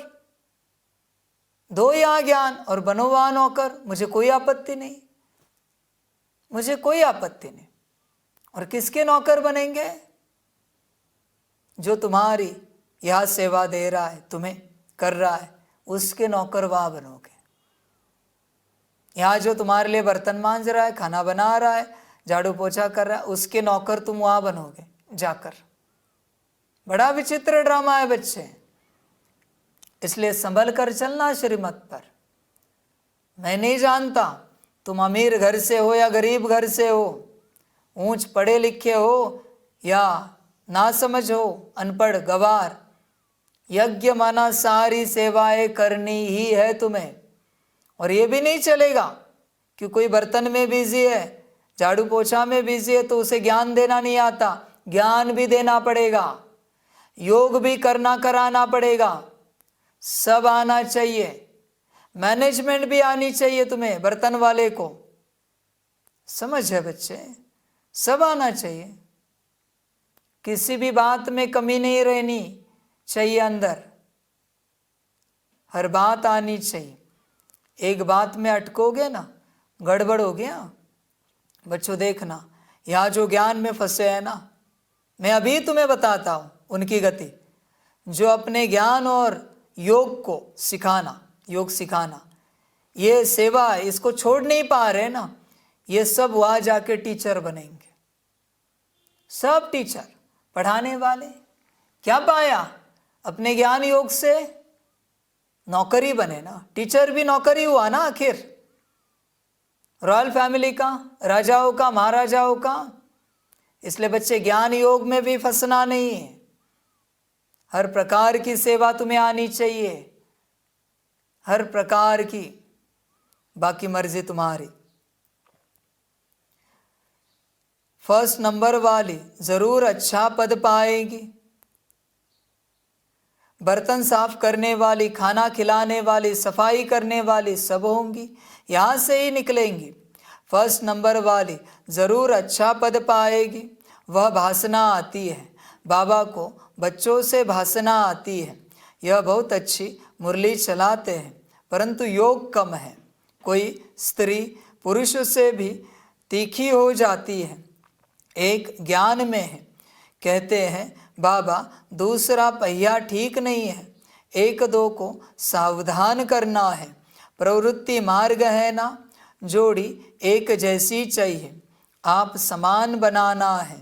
दो यहाँ ज्ञान और बनो वहां नौकर, मुझे कोई आपत्ति नहीं, मुझे कोई आपत्ति नहीं। और किसके नौकर बनेंगे? जो तुम्हारी यह सेवा दे रहा है, तुम्हें कर रहा है, उसके नौकर वहां बनोगे। यहाँ जो तुम्हारे लिए बर्तन मांज रहा है, खाना बना रहा है, झाड़ू पोछा कर रहा है, उसके नौकर तुम वहां बनोगे जाकर। बड़ा विचित्र ड्रामा है बच्चे, इसलिए संभल कर चलना श्रीमत पर। मैं नहीं जानता तुम अमीर घर से हो या गरीब घर से हो, ऊंच पढ़े लिखे हो या ना समझ हो, अनपढ़ गवार, यज्ञ माना सारी सेवाएं करनी ही है तुम्हें। और ये भी नहीं चलेगा कि कोई बर्तन में बिजी है, झाड़ू पोछा में बिजी है तो उसे ज्ञान देना नहीं आता। ज्ञान भी देना पड़ेगा, योग भी करना कराना पड़ेगा, सब आना चाहिए। मैनेजमेंट भी आनी चाहिए तुम्हें, बर्तन वाले को। समझ है बच्चे, सब आना चाहिए। किसी भी बात में कमी नहीं रहनी चाहिए, अंदर हर बात आनी चाहिए। एक बात में अटकोगे ना, गड़बड़ हो गया। बच्चों देखना, यहाँ जो ज्ञान में फंसे हैं ना, मैं अभी तुम्हें बताता हूँ उनकी गति। जो अपने ज्ञान और योग को सिखाना, योग सिखाना, ये सेवा, इसको छोड़ नहीं पा रहे ना, ये सब वहाँ जाके टीचर बनेंगे। सब टीचर, पढ़ाने वाले। क्या पाया अपने ज्ञान योग से? नौकरी बने ना, टीचर भी नौकरी हुआ ना आखिर। रॉयल फैमिली का, राजाओं का, महाराजाओं का। इसलिए बच्चे ज्ञान योग में भी फंसना नहीं है। हर प्रकार की सेवा तुम्हें आनी चाहिए, हर प्रकार की। बाकी मर्जी तुम्हारी। फर्स्ट नंबर वाली जरूर अच्छा पद पाएगी। बर्तन साफ करने वाली, खाना खिलाने वाली, सफाई करने वाली सब होंगी, यहाँ से ही निकलेंगी। फर्स्ट नंबर वाली जरूर अच्छा पद पाएगी। वह भाषणा आती है, बाबा को बच्चों से भाषणा आती है। यह बहुत अच्छी मुरली चलाते हैं, परंतु योग कम है। कोई स्त्री पुरुष से भी तीखी हो जाती है। एक ज्ञान में है। कहते हैं बाबा दूसरा पहिया ठीक नहीं है, एक दो को सावधान करना है। प्रवृत्ति मार्ग है ना, जोड़ी एक जैसी चाहिए, आप समान बनाना है।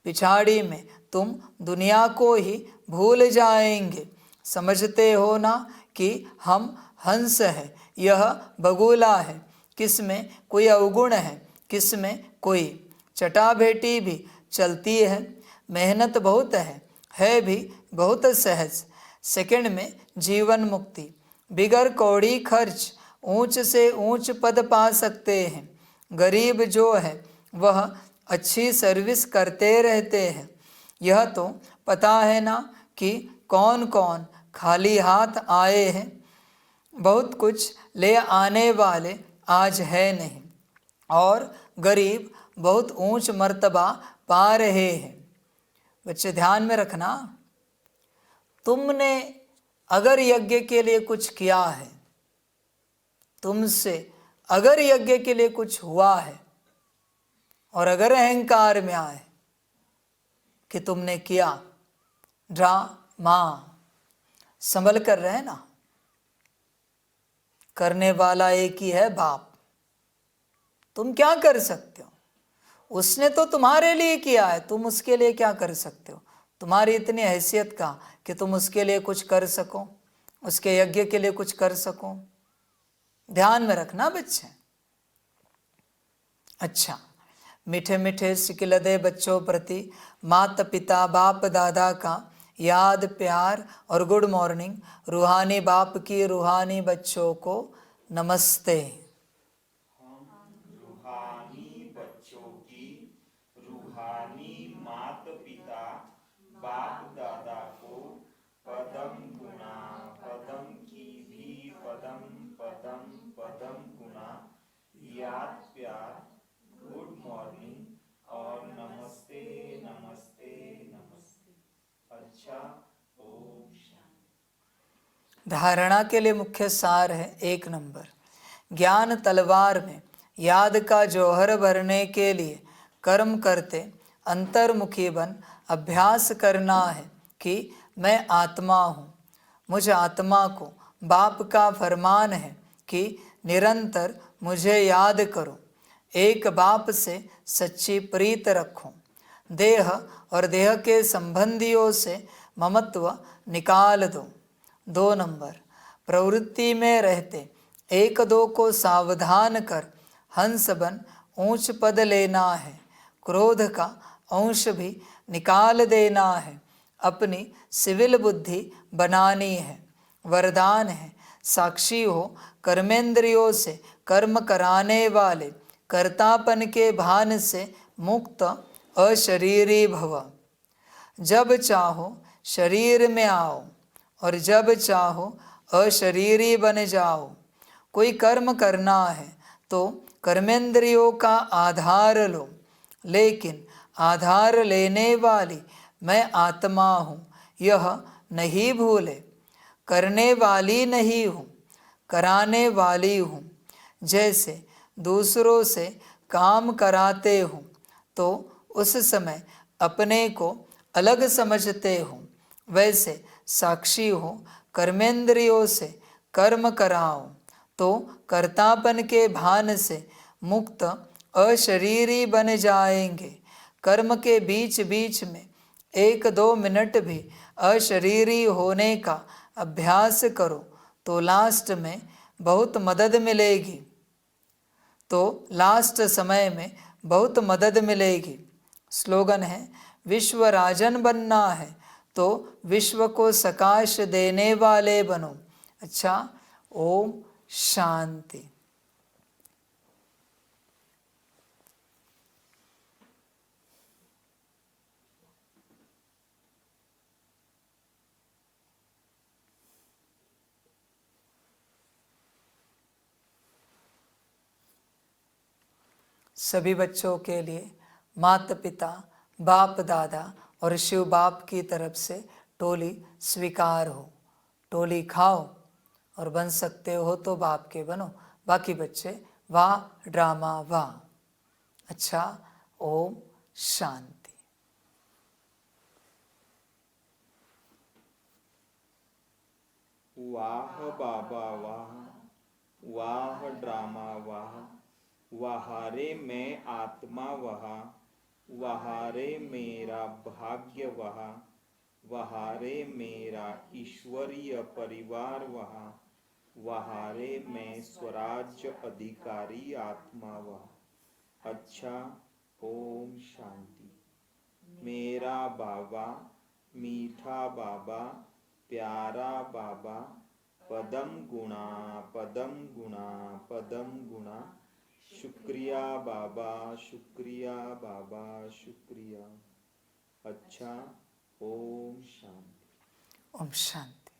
पिछाड़ी में तुम दुनिया को ही भूल जाएंगे। समझते हो ना कि हम हंस है, यह बगुला है, किसमें कोई अवगुण है, किसमें कोई चटाभेटी भी चलती है। मेहनत बहुत है भी बहुत सहज। सेकंड में जीवन मुक्ति, बिगर कौड़ी खर्च ऊंच से ऊंच पद पा सकते हैं। गरीब जो है वह अच्छी सर्विस करते रहते हैं। यह तो पता है ना कि कौन कौन खाली हाथ आए हैं। बहुत कुछ ले आने वाले आज है नहीं, और गरीब बहुत ऊंच मर्तबा पा रहे हैं। बच्चे ध्यान में रखना, तुमने अगर यज्ञ के लिए कुछ किया है, तुमसे अगर यज्ञ के लिए कुछ हुआ है, और अहंकार में आए कि तुमने किया, ड्रामा संभल कर रहे ना, करने वाला एक ही है बाप। तुम क्या कर सकते हो? उसने तो तुम्हारे लिए किया है, तुम उसके लिए क्या कर सकते हो? तुम्हारी इतनी हैसियत का कि तुम उसके लिए कुछ कर सको, उसके यज्ञ के लिए कुछ कर सको। ध्यान में रखना बच्चे। अच्छा, मीठे मीठे सिकिलदे बच्चों प्रति माता पिता बाप दादा का याद प्यार और गुड मॉर्निंग। रूहानी बाप की रूहानी बच्चों को नमस्ते। रूहानी बच्चों की रूहानी माता पिता बाप दादा को पदम गुना पदम की भी पदम पदम पदम गुना याद प्यार गुड मॉर्निंग और नमस्ते नमस्ते नमस्ते। अच्छा, ओम शांति। धारणा के लिए मुख्य सार है 1 नंबर, ज्ञान तलवार में याद का जौहर भरने के लिए कर्म करते अंतर्मुखी बन अभ्यास करना है कि मैं आत्मा हूँ। मुझ आत्मा को बाप का फरमान है कि निरंतर मुझे याद करो, एक बाप से सच्ची प्रीत रखो, देह और देह के संबंधियों से ममत्व निकाल दो। 2 नंबर, प्रवृत्ति में रहते एक दो को सावधान कर हंस बन ऊंच पद लेना है। क्रोध का अंश भी निकाल देना है, अपनी सिविल बुद्धि बनानी है। वरदान है, साक्षी हो कर्मेंद्रियों से कर्म कराने वाले, कर्तापन के भान से मुक्त अशरीरी भव। जब चाहो शरीर में आओ और जब चाहो अशरीरी बन जाओ। कोई कर्म करना है तो कर्मेंद्रियों का आधार लो, लेकिन आधार लेने वाली मैं आत्मा हूँ यह नहीं भूले। करने वाली नहीं हूँ, कराने वाली हूँ। जैसे दूसरों से काम कराते हूँ तो उस समय अपने को अलग समझते हूँ, वैसे साक्षी हो कर्मेंद्रियों से कर्म कराओ तो कर्तापन के भान से मुक्त अशरीरी बन जाएंगे। कर्म के बीच बीच में 1-2 मिनट भी अशरीरी होने का अभ्यास करो तो लास्ट में बहुत मदद मिलेगी। लास्ट समय में बहुत मदद मिलेगी। स्लोगन है, विश्व राजन बनना है तो विश्व को सकाश देने वाले बनो। अच्छा, ओम शांति। सभी बच्चों के लिए माता पिता बाप दादा और शिव बाप की तरफ से टोली स्वीकार हो। टोली खाओ और बन सकते हो तो बाप के बनो। बाकी बच्चे वाह ड्रामा वाह। अच्छा, ओम शांति। वाह बाबा वाह, वाह ड्रामा वाह, वहारे मैं आत्मा वहा, वहारे मेरा भाग्य वहा, वहारे मेरा ईश्वरीय परिवार वहा, वहारे मैं स्वराज्य अधिकारी आत्मा वहा। अच्छा, ओम शांति। मेरा बाबा, मीठा बाबा, प्यारा बाबा, पदम गुणा पदम गुणा पदम गुणा, शुक्रिया बाबा, शुक्रिया बाबा, शुक्रिया। अच्छा, ओम शांति। ओम शांति।